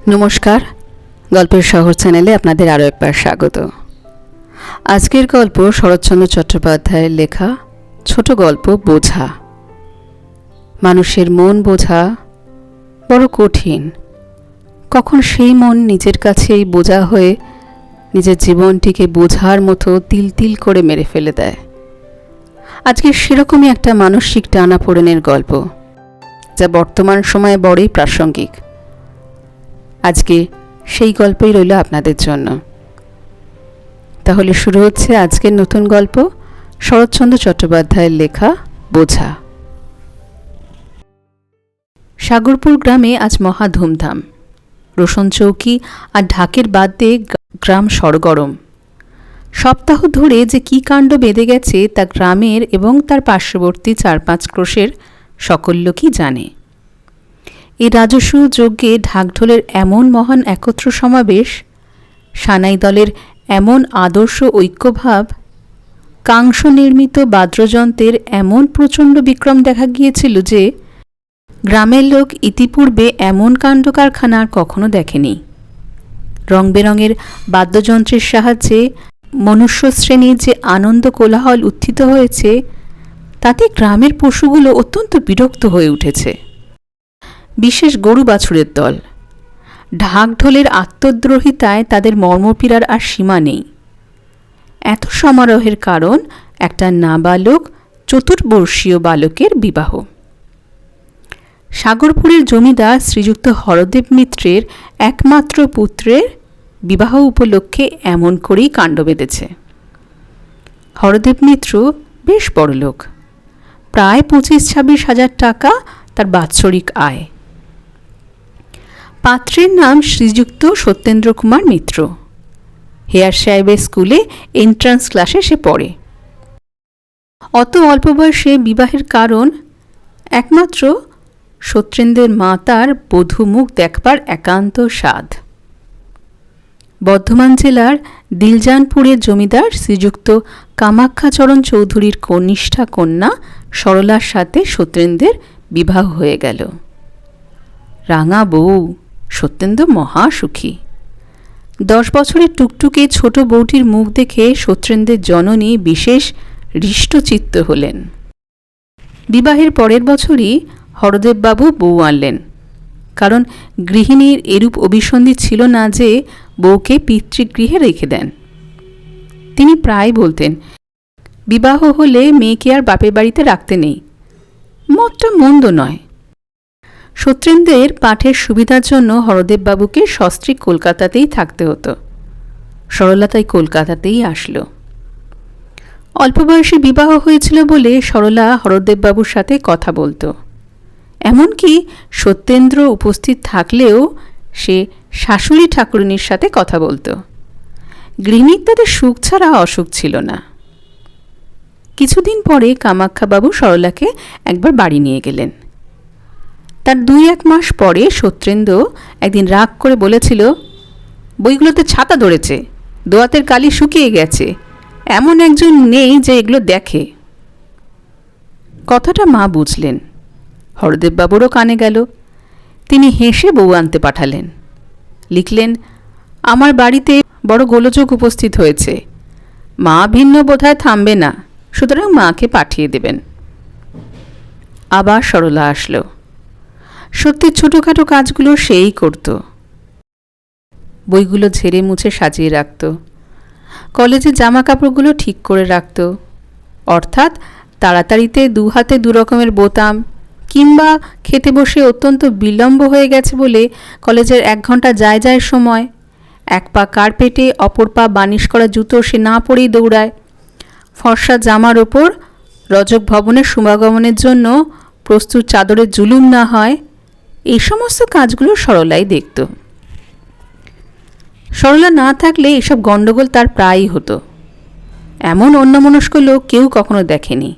নমস্কার, গল্পের শহর চ্যানেলে আপনাদের আরও একবার স্বাগত। আজকের গল্প শরৎচন্দ্র চট্টোপাধ্যায়ের লেখা ছোট গল্প বোঝা। মানুষের মন বোঝা বড় কঠিন। কখন সেই মন নিজের কাছেই বোঝা হয়ে নিজের জীবনটিকে বোঝার মতো তিল তিল করে মেরে ফেলে দেয়। আজকে সেরকমই একটা মানসিক টানাপোড়েনের গল্প, যা বর্তমান সময়ে বড়ই প্রাসঙ্গিক। আজকে সেই গল্পই রইল আপনাদের জন্য। তাহলে শুরু হচ্ছে আজকের নতুন গল্প, শরৎচন্দ্র চট্টোপাধ্যায়ের লেখা বোঝা। সাগরপুর গ্রামে আজ মহা ধুমধাম। রোশন চৌকি আর ঢাকের বাদ দিয়ে গ্রাম সরগরম। সপ্তাহ ধরে যে কী কাণ্ড বেঁধে গেছে তা গ্রামের এবং তার পার্শ্ববর্তী 4-5 ক্রোশের সকল লোকই জানে। এই রাজস্ব যজ্ঞে ঢাকঢোলের এমন মহান একত্র সমাবেশ, সানাই দলের এমন আদর্শ ঐক্যভাব, কাংস নির্মিত বাদ্যযন্ত্রের এমন প্রচণ্ড বিক্রম দেখা গিয়েছিল যে গ্রামের লোক ইতিপূর্বে এমন কাণ্ড কারখানা আর কখনো দেখেনি। রং বেরঙের বাদ্যযন্ত্রের সাহায্যে মনুষ্য শ্রেণীর যে আনন্দ কোলাহল উত্থিত হয়েছে, তাতে গ্রামের পশুগুলো অত্যন্ত বিরক্ত হয়ে উঠেছে। বিশেষ গরু বাছুরের দল। ঢাকঢোলের আত্মদ্রোহিতায় তাদের মর্মপীড়ার আর সীমা নেই। এত সমারোহের কারণ একটা নাবালক চতুর্বর্ষীয় বালকের বিবাহ। সাগরপুরের জমিদার শ্রীযুক্ত হরদেব মিত্রের একমাত্র পুত্রের বিবাহ উপলক্ষে এমন করেই কাণ্ড বেঁধেছে। হরদেব মিত্র বেশ বড়লোক, প্রায় 25-26 হাজার টাকা তার বাৎসরিক আয়। পাত্রের নাম শ্রীযুক্ত সত্যেন্দ্র কুমার মিত্র। হেয়ার সাহেবের স্কুলে এন্ট্রান্স ক্লাসে সে পড়ে। অত অল্প বয়সে বিবাহের কারণ একমাত্র সত্যেন্দ্রের মাতার বধূমুখ দেখবার একান্ত স্বাদ। বর্ধমান জেলার দিলজানপুরের জমিদার শ্রীযুক্ত কামাখ্যাচরণ চৌধুরীর কনিষ্ঠা কন্যা সরলার সাথে সত্যেন্দ্রের বিবাহ হয়ে গেল। রাঙা বউ, সত্যেন্দ্র মহা সুখী। 10 বছরের টুকটুকে ছোট বউটির মুখ দেখে সত্যেন্দ্রের জননী বিশেষ হৃষ্টচিত্ত হলেন। বিবাহের পরের বছরই হরদেববাবু বউ আনলেন, কারণ গৃহিণীর এরূপ অভিসন্ধি ছিল না যে বউকে পিতৃগৃহে রেখে দেন। তিনি প্রায় বলতেন, বিবাহ হলে মেয়েকে আর বাপের বাড়িতে রাখতে নেই। মতটা মন্দ নয়। সত্যেন্দ্রের পাঠের সুবিধার জন্য হরদেববাবুকে সস্ত্রীক কলকাতাতেই থাকতে হতো। সরলা তাই কলকাতাতেই আসলো। অল্প বয়সে বিবাহ হয়েছিল বলে সরলা হরদেববাবুর সাথে কথা বলতো। এমনকি সত্যেন্দ্র উপস্থিত থাকলেও সে শাশুড়ি ঠাকুরনির সাথে কথা বলতো। গৃহিণীর তাদের সুখ ছাড়া অসুখ ছিল না। কিছুদিন পরে কামাখ্যাবাবু সরলাকে একবার বাড়ি নিয়ে গেলেন। তার 2-1 মাস পরে সত্যেন্দ্র একদিন রাগ করে বলেছিল, বইগুলোতে ছাতা ধরেছে, দোয়াতের কালি শুকিয়ে গেছে, এমন একজন নেই যে এগুলো দেখে। কথাটা মা বুঝলেন। হরদেববাবুরও কানে গেল। তিনি হেসে বউ আনতে পাঠালেন। লিখলেন, আমার বাড়িতে বড় গোলযোগ উপস্থিত হয়েছে, মা ভিন্ন বোধহয় থামবে না, সুতরাং মাকে পাঠিয়ে দেবেন। আবার সরলা আসলো। সত্যি ছোটোখাটো কাজগুলো সেই করত। বইগুলো ঝেড়ে মুছে সাজিয়ে রাখত, কলেজের জামা কাপড়গুলো ঠিক করে রাখত, অর্থাৎ তাড়াতাড়িতে 2 হাতে 2 রকমের বোতাম, কিংবা খেতে বসে অত্যন্ত বিলম্ব হয়ে গেছে বলে কলেজের 1 ঘন্টা যায় সময় 1 পা কার্পেটে অপর পা বানিশ করা জুতো সে না পরেই দৌড়ায়। ফর্সা জামার ওপর রজক ভবনের সমাগমনের জন্য প্রস্তুত চাদরের জুলুম না হয়, এই সমস্ত কাজগুলো সরলাই দেখত। সরলা না থাকলে এসব গণ্ডগোল তার প্রায়ই হতো। এমন অন্যমনস্ক লোক কেউ কখনো দেখেনি।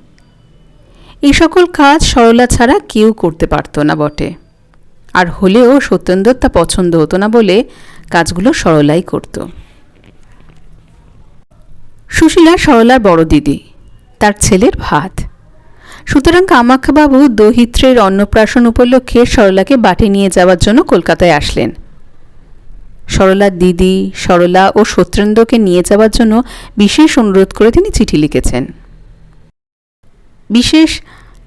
এই সকল কাজ সরলা ছাড়া কেউ করতে পারত না বটে। আর হলেও সত্যেন্দ্র তা পছন্দ হতো না বলে কাজগুলো সরলাই করত। সুশীলা সরলার বড় দিদি, তার ছেলের ভাত। সুতরাং কামাখ্যাবাবু দহিত্রের অন্নপ্রাশন উপলক্ষে সরলাকে বাটে নিয়ে যাওয়ার জন্য কলকাতায় আসলেন। সরলার দিদি, সরলা ও সত্যেন্দ্রকে নিয়ে যাওয়ার জন্য বিশেষ অনুরোধ করে তিনি চিঠি লিখেছেন। বিশেষ,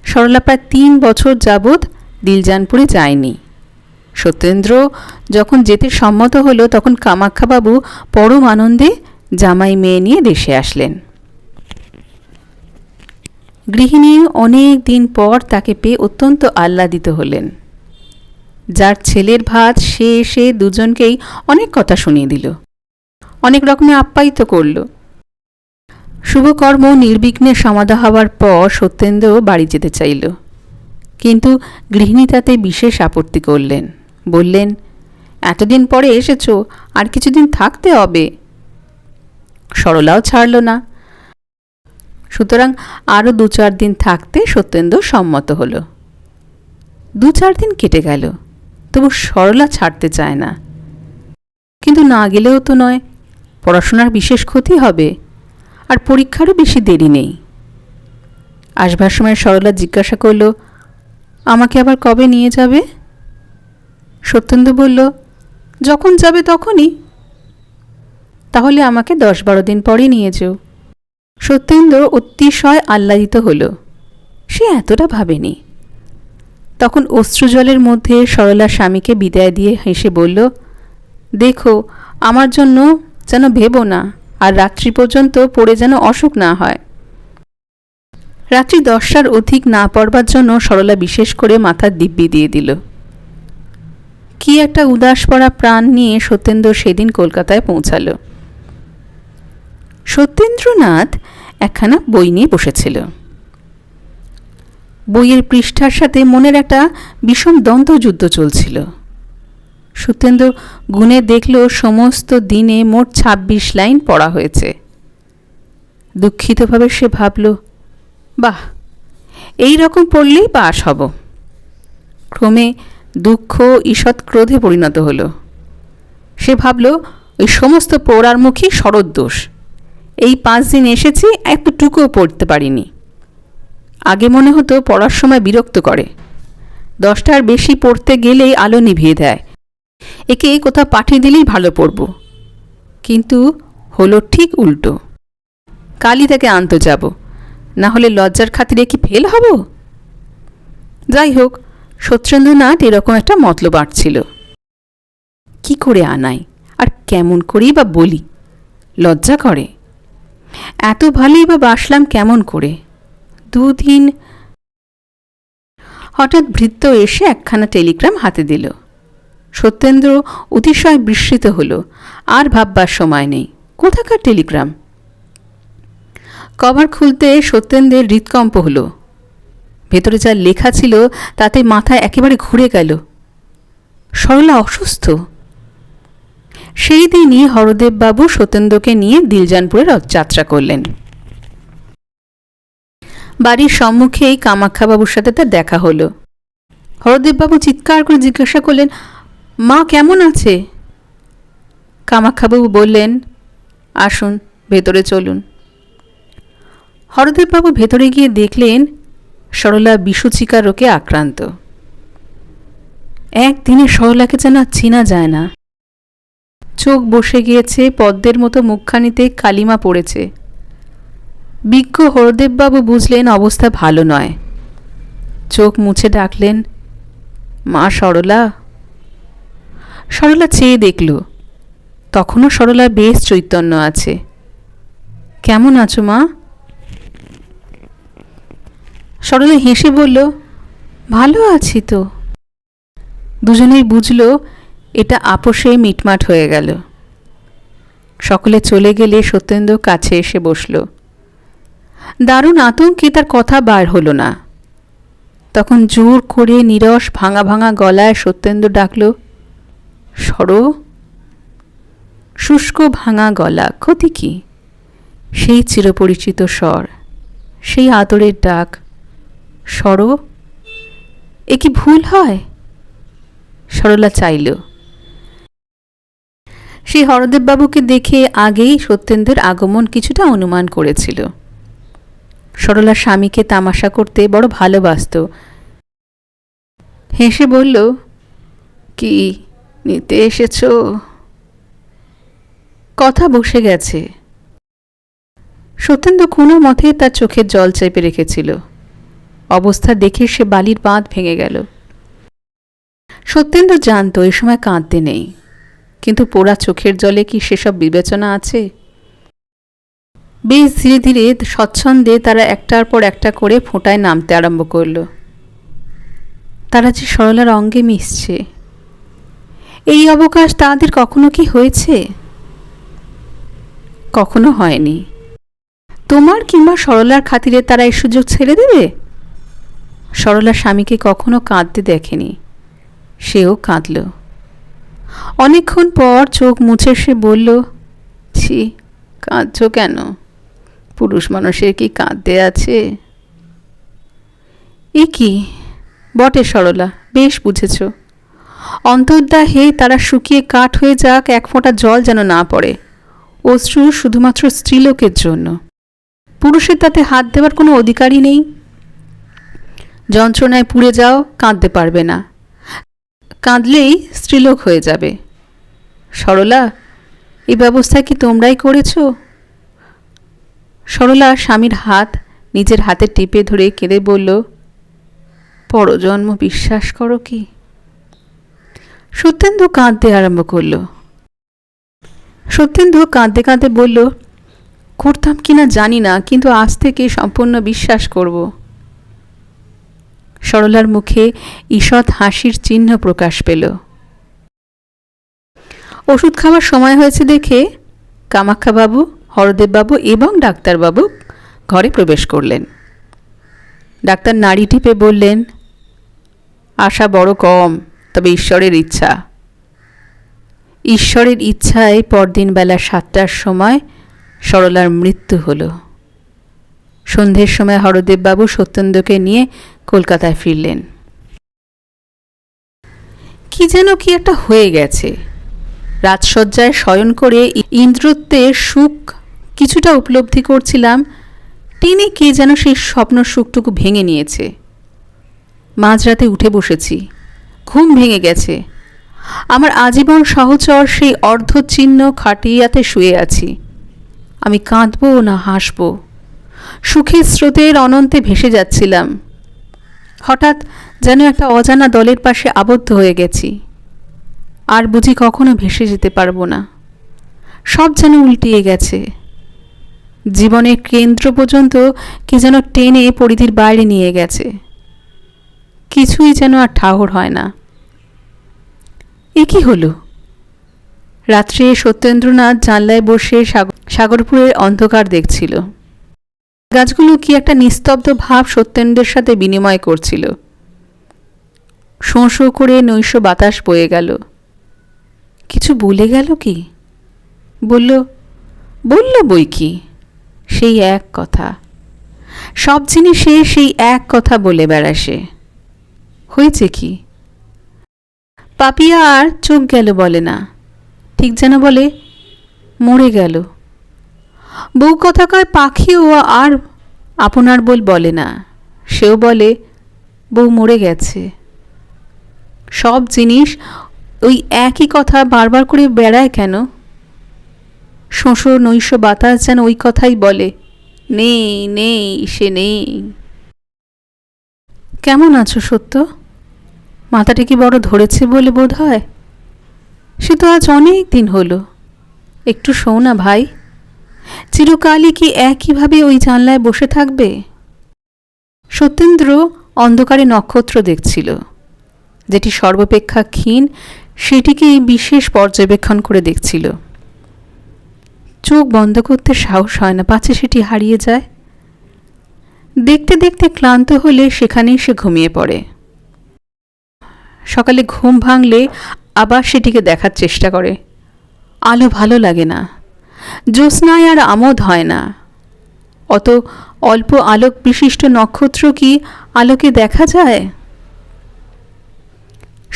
সরলা প্রায় 3 বছর যাবৎ দিলজানপুরে যায়নি। সত্যেন্দ্র যখন যেতে সম্মত হলো তখন কামাখ্যাবাবু পরম আনন্দে জামাই মেয়ে নিয়ে দেশে আসলেন। গৃহিণী অনেক দিন পর তাকে পেয়ে অত্যন্ত আহ্লাদিত হলেন। যার ছেলের ভাত সে এসে দুজনকেই অনেক কথা শুনিয়ে দিল, অনেক রকমে আপ্যায়িত করল। শুভকর্ম নির্বিঘ্নে সমাধা হওয়ার পর সত্যেন্দ্র বাড়ি যেতে চাইল, কিন্তু গৃহিণী তাতে বিশেষ আপত্তি করলেন। বললেন, এতদিন পরে এসেছো, আর কিছুদিন থাকতে হবে। সরলাও ছাড়ল না। সুতরাং আরও 2-4 দিন থাকতে সত্যেন্দ্র সম্মত হল। 2-4 দিন কেটে গেল, তবু সরলা ছাড়তে চায় না। কিন্তু না গেলেও তো নয়, পড়াশোনার বিশেষ ক্ষতি হবে, আর পরীক্ষারও বেশি দেরি নেই। আসবার সময় সরলা জিজ্ঞাসা করল, আমাকে আবার কবে নিয়ে যাবে? সত্যেন্দ্র বলল, যখন যাবে তখনই। তাহলে আমাকে 10-12 দিন পরে নিয়ে যেও। সত্যেন্দ্র অতিশয় আহ্লাদিত হল। সে এতটা ভাবেনি। তখন অশ্রুজলের মধ্যে সরলা স্বামীকে বিদায় দিয়ে হেসে বলল, দেখো, আমার জন্য যেন ভেবো না, আর রাত্রি পর্যন্ত পড়ে যেন অসুখ না হয়। রাত্রি 10টার অধিক না পড়বার জন্য সরলা বিশেষ করে মাথার দিব্যি দিয়ে দিল। কি একটা উদাস পড়া প্রাণ নিয়ে সত্যেন্দ্র সেদিন কলকাতায় পৌঁছালো। সত্যেন্দ্রনাথ একখানা বই নিয়ে বসেছিল। বইয়ের পৃষ্ঠার সাথে মনের একটা বিষম দ্বন্দ্বযুদ্ধ চলছিল। সত্যেন্দ্র গুনে দেখল সমস্ত দিনে মোট 26 লাইন পড়া হয়েছে। দুঃখিতভাবে সে ভাবল, বাহ, এই রকম পড়লেই পাশ হব। ক্রমে দুঃখ ঈষৎ ক্রোধে পরিণত হল। সে ভাবল, ওই সমস্ত পড়ার মুখী শরৎদোষ। এই 5 দিন এসেছি, একটুকুও পড়তে পারিনি। আগে মনে হতো পড়ার সময় বিরক্ত করে, 10টার বেশি পড়তে গেলেই আলো নিভিয়ে দেয়। একে কোথাও পাঠিয়ে দিলেই ভালো পড়ব। কিন্তু হলো ঠিক উল্টো। কালই তাকে আনতে যাব, না হলে লজ্জার খাতিরে কি ফেল হব? যাই হোক, সত্যেন্দ্রনাথ এরকম একটা মতলব আঁটছিল। কি করে আনাই, আর কেমন করেই বা বলি? লজ্জা করে। এত ভালোই বা বাসলাম কেমন করে? 2 দিন। হঠাৎ ভৃত্য এসে একখানা টেলিগ্রাম হাতে দিল। সত্যেন্দ্র অতিশয় বিস্মিত হল। আর ভাববার সময় নেই, কোথাকার টেলিগ্রাম? কভার খুলতে সত্যেন্দ্রের হৃৎকম্প হল। ভেতরে যা লেখা ছিল তাতে মাথায় একেবারে ঘুরে গেল। সরলা অসুস্থ। সেই দিনই হরদেববাবু সত্যেন্দ্রকে নিয়ে দিলজানপুরে যাত্রা করলেন। বাড়ির সম্মুখেই কামাখ্যাবাবুর সাথে তার দেখা হলো। হরদেববাবু চিৎকার করে জিজ্ঞাসা করলেন, মা কেমন আছে? কামাখ্যাবাবু বললেন, আসুন, ভেতরে চলুন। হরদেববাবু ভেতরে গিয়ে দেখলেন সরলা বিষুচিকা রোগে আক্রান্ত। একদিনে সরলাকে যেন চেনা যায় না। চোখ বসে গিয়েছে, পদ্মের মতো মুখখানিতে কালিমা পড়েছে। বিজ্ঞ হরদেববাবু বুঝলেন অবস্থা ভালো নয়। চোখ মুছে ডাকলেন, মা সরলা। সরলা চেয়ে দেখল, তখনও সরলা বেশ চৈতন্য আছে। কেমন আছো মা? সরলা হেসে বলল, ভালো আছি তো। দুজনেই বুঝল এটা আপোষে মিটমাট হয়ে গেল। সকলে চলে গেলে সত্যেন্দ্র কাছে এসে বসল। দারুণ আতঙ্কে তার কথা বার হলো না। তখন জোর করে নীরস ভাঙা ভাঙা গলায় সত্যেন্দ্র ডাকল, সর। শুষ্ক ভাঙা গলা, ক্ষতি কি? সেই চিরপরিচিত স্বর, সেই আদরের ডাক, সর। এ কি ভুল হয়? সরলা চাইল। সেই হরদেববাবুকে দেখে আগেই সত্যেন্দ্রের আগমন কিছুটা অনুমান করেছিল। সরলা স্বামীকে তামাশা করতে বড় ভালোবাসত। হেসে বলল, কি নিতে এসেছ? কথা বসে গেছে। সত্যেন্দ্র কোনো মতে তার চোখের জল চেপে রেখেছিল। অবস্থা দেখে সে বালির বাঁধ ভেঙে গেল। সত্যেন্দ্র জানত এ সময় কাঁদতে নেই, কিন্তু পোড়া চোখের জলে কি সেসব বিবেচনা আছে? বেশ ধীরে ধীরে স্বচ্ছন্দে তারা একটার পর একটা করে ফোঁটায় নামতে আরম্ভ করল। তারা যে সরলার অঙ্গে মিশছে, এই অবকাশ তাদের কখনো কি হয়েছে? কখনো হয়নি। তোমার কিংবা সরলার খাতিরে তারা এই সুযোগ ছেড়ে দেবে? সরলা স্বামীকে কখনো কাঁদতে দেখেনি, সেও কাঁদল। অনেকক্ষণ পর চোখ মুছে সে বলল, ছি, কাঁদছ কেন? পুরুষ মানুষের কি কাঁদতে আছে? এ কি বটে সরলা, বেশ বুঝেছ। অন্তর্দাহে তারা শুকিয়ে কাঠ হয়ে যাক, এক ফোঁটা জল যেন না পড়ে। অশ্রু শুধুমাত্র স্ত্রীলোকের জন্য, পুরুষের তাতে হাত দেওয়ার কোনো অধিকারই নেই। যন্ত্রণায় পুড়ে যাও, কাঁদতে পারবে না, কাঁদলেই স্ত্রীলোক হয়ে যাবে। সরলা, এই ব্যবস্থা কি তোমরাই করেছ? সরলা স্বামীর হাত নিজের হাতে টিপে ধরে কেঁদে বলল, পরজন্ম বিশ্বাস করো কি? সত্যেন্দু কাঁদতে আরম্ভ করল। সত্যেন্দু কাঁদতে কাঁদতে বলল, করতাম কিনা জানি না, কিন্তু আজ থেকে সম্পূর্ণ বিশ্বাস করব। সরলার মুখে ঈষৎ হাসির চিহ্ন প্রকাশ পেল। ওষুধ খাওয়ার সময় হয়েছে দেখে কামাক্ষাবাবু, হরদেববাবু এবং ডাক্তারবাবু ঘরে প্রবেশ করলেন। ডাক্তার নাড়ি টিপে বললেন, আশা বড় কম, তবে ঈশ্বরের ইচ্ছা। ঈশ্বরের ইচ্ছায় পরদিন বেলা 7টার সময় সরলার মৃত্যু হল। সন্ধ্যের সময় হরদেববাবু সত্যেন্দ্রকে নিয়ে কলকাতায় ফিরলেন। কি যেন কি একটা হয়ে গেছে। রাজসজ্জায় শয়ন করে ইন্দ্রত্বের সুখ কিছুটা উপলব্ধি করছিলাম, টেনে কে যেন সেই স্বপ্ন সুখটুকু ভেঙে নিয়েছে। মাঝরাতে উঠে বসেছি, ঘুম ভেঙে গেছে। আমার আজীবন সহচর সেই অর্ধচিহ্ন খাটিয়াতে শুয়ে আছি। আমি কাঁদব না হাসব, সুখের স্রোতের অনন্তে ভেসে যাচ্ছিলাম। হঠাৎ যেন একটা অজানা দলের পাশে আবদ্ধ হয়ে গেছি। আর বুঝি কখনো ভেসে যেতে পারবো না। সব যেন উল্টিয়ে গেছে। জীবনের কেন্দ্র পর্যন্ত কে যেন টেনে পরিধির বাইরে নিয়ে গেছে। কিছুই যেন আর ঠাহর হয় না। এ কি হলো? রাত্রে সত্যেন্দ্রনাথ জানলায় বসে সাগরপুরের অন্ধকার দেখছিল। গাছগুলো কি একটা নিস্তব্ধ ভাব সত্যেন্দ্রের সাথে বিনিময় করছিল। শোঁ শোঁ করে নৈশ বাতাস বয়ে গেল। কিছু বলে গেল কি? বলল বই কি, সেই এক কথা। সব জিনিসে সেই এক কথা বলে বেড়াসে। হয়েছে কি? পাপিয়া আর চোখ গেল বলে না, ঠিক যেন বলে মরে গেল। বউ কথা কয়, পাখিও আর আপনার বলে না, সেও বলে বউ মরে গেছে। সব জিনিস ওই একই কথা বারবার করে বেড়ায় কেন? শোঁ নৈশ বাতাস যেন ওই কথাই বলে, নেই নেই, সে নেই। কেমন আছো সত্য? মাথাটা কি বড় ধরেছে বলে বোধ হয়? সে তো আজ অনেক দিন হলো। একটু শোও না ভাই, চিরকালই কি একইভাবে ওই জানলায় বসে থাকবে? সত্যেন্দ্র অন্ধকারে নক্ষত্র দেখছিল। যেটি সর্বাপেক্ষা ক্ষীণ সেটিকেই বিশেষ পর্যবেক্ষণ করে দেখছিল। চোখ বন্ধ করতে সাহস হয় না, পাছে সেটি হারিয়ে যায়। দেখতে দেখতে ক্লান্ত হলে সেখানেই সে ঘুমিয়ে পড়ে। সকালে ঘুম ভাঙলে আবার সেটিকে দেখার চেষ্টা করে। আলো ভালো লাগে না, জ্যোৎস্নায় আর আমোদ হয় না। অত অল্প আলোক বিশিষ্ট নক্ষত্র কি আলোকে দেখা যায়?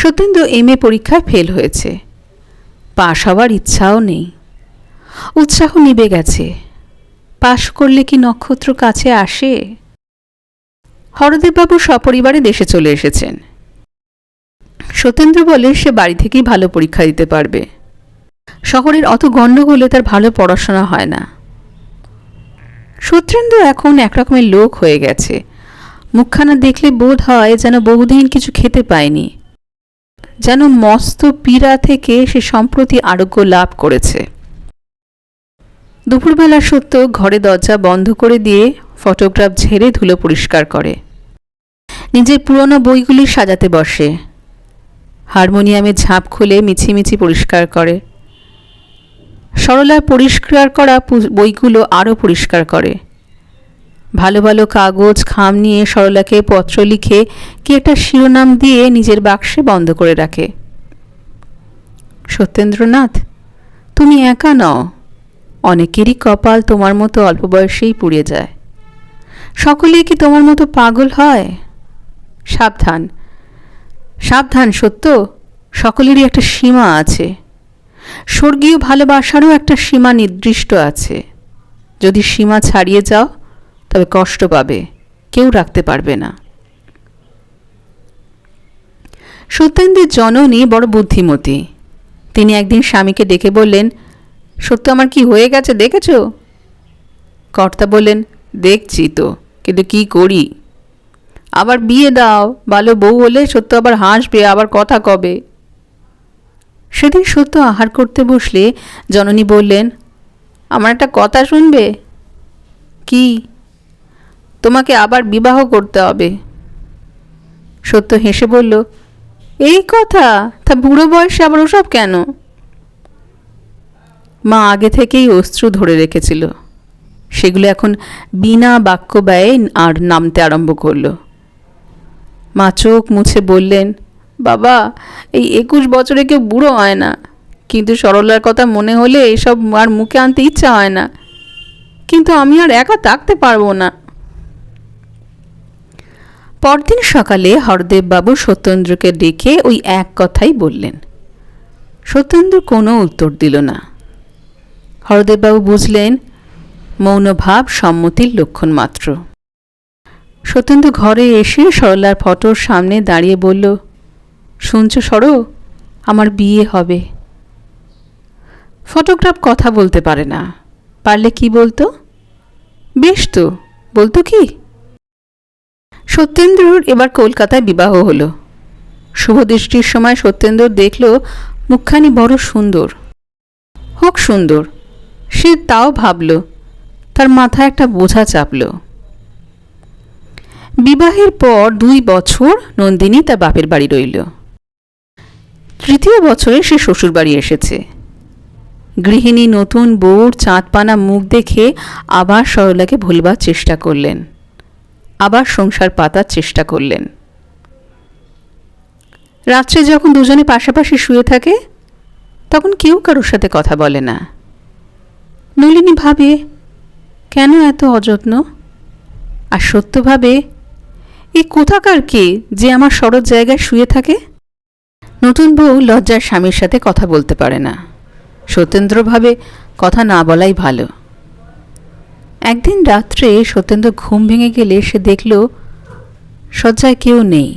সত্যেন্দ্র এমএ পরীক্ষায় ফেল হয়েছে। পাশ হওয়ার ইচ্ছাও নেই, উৎসাহ নিভে গেছে। পাশ করলে কি নক্ষত্র কাছে আসে? হরদেববাবু সপরিবারে দেশে চলে এসেছেন। সত্যেন্দ্র বলে সে বাড়ি থেকেই ভালো পরীক্ষা দিতে পারবে। শহরের অত গণ্ডগোলে তার ভালো পড়াশোনা হয় না। সত্যেন্দ্র এখন একরকমের লোক হয়ে গেছে। মুখখানা দেখলে বোধ হয় যেন বহুদিন কিছু খেতে পায়নি, যেন মস্ত পীড়া থেকে সে সম্প্রতি আরোগ্য লাভ করেছে। দুপুরবেলা সত্য ঘরে দরজা বন্ধ করে দিয়ে ফটোগ্রাফ ঝেড়ে ধুলো পরিষ্কার করে, নিজের পুরনো বইগুলি সাজাতে বসে, হারমোনিয়ামে ঝাঁপ খুলে মিছিমিছি পরিষ্কার করে। সরলার পরিষ্কার করা বইগুলো আরও পরিষ্কার করে। ভালো ভালো কাগজ খাম নিয়ে সরলাকে পত্র লিখে কি একটা শিরোনাম দিয়ে নিজের বাক্সে বন্ধ করে রাখে। সত্যেন্দ্রনাথ, তুমি একা নও, অনেকেরই কপাল তোমার মতো অল্প বয়সেই পুড়ে যায়। সকলেই কি তোমার মতো পাগল হয়? সাবধান সাবধান সত্য, সকলেরই একটা সীমা আছে। স্বর্গীয় ভালোবাসারও একটা সীমা নির্দিষ্ট আছে। যদি সীমা ছাড়িয়ে যাও তবে কষ্ট পাবে, কেউ রাখতে পারবে না। সত্যেন্দ্রের জননী বড় বুদ্ধিমতী। তিনি একদিন স্বামীকে ডেকে বললেন, সত্য আমার কি হয়ে গেছে দেখেছ? কর্তা বললেন, দেখছি তো, কিন্তু কি করি? আবার বিয়ে দাও, ভালো বউ হলে সত্য আবার হাসবে, আবার কথা কবে। সেদিন সত্য আহার করতে বসলে জননী বললেন, আমার একটা কথা শুনবে? কি? তোমাকে আবার বিবাহ করতে হবে। সত্য হেসে বলল, এই কথা? তা বুড়ো বয়সে আবার ওসব কেন? মা আগে থেকেই অশ্রু ধরে রেখেছিল, সেগুলো এখন বিনা বাক্য ব্যয়ে আর নামতে আরম্ভ করল। মা চোখ মুছে বললেন, বাবা, এই 21 বছরে কেউ বুড়ো হয় না, কিন্তু সরলার কথা মনে হলে এসব আর মুখে আনতে ইচ্ছা হয় না। কিন্তু আমি আর একা থাকতে পারবো না। পরদিন সকালে হরদেববাবু সত্যেন্দ্রকে ডেকে ওই এক কথাই বললেন। সত্যেন্দ্র কোনো উত্তর দিল না। হরদেববাবু বুঝলেন মৌনভাব সম্মতির লক্ষণ মাত্র। সত্যেন্দ্র ঘরে এসে সরলার ফটোর সামনে দাঁড়িয়ে বলল, শুনছ সর, আমার বিয়ে হবে। ফটোগ্রাফ কথা বলতে পারে না, পারলে কি বলতো? বেশ তো, বলতো কি? সত্যেন্দ্রর এবার কলকাতায় বিবাহ হলো। শুভদৃষ্টির সময় সত্যেন্দ্র দেখল মুখখানি বড় সুন্দর। হোক সুন্দর, সে তাও ভাবল। তার মাথায় একটা বোঝা চাপল। বিবাহের পর 2 বছর নন্দিনী তার বাপের বাড়ি রইল। তৃতীয় বছরে সে শ্বশুর বাড়ি এসেছে। গৃহিণী নতুন বউর চাঁদপানা মুখ দেখে আবার সরলাকে ভুলবার চেষ্টা করলেন, আবার সংসার পাতার চেষ্টা করলেন। রাত্রে যখন দুজনে পাশাপাশি শুয়ে থাকে তখন কেউ কারোর সাথে কথা বলে না। নলিনী ভাবে, কেন এত অযত্ন? আর সত্য ভাবে, এই কোথাকার কে যে আমার সরল জায়গায় শুয়ে থাকে? নতুন বউ লজ্জার স্বামীর সাথে কথা বলতে পারে না। সত্যেন্দ্র ভাবে, কথা না বলাই ভালো। একদিন রাত্রে সত্যেন্দ্র ঘুম ভেঙে গেলে সে দেখল শয্যায় কেউ নেই।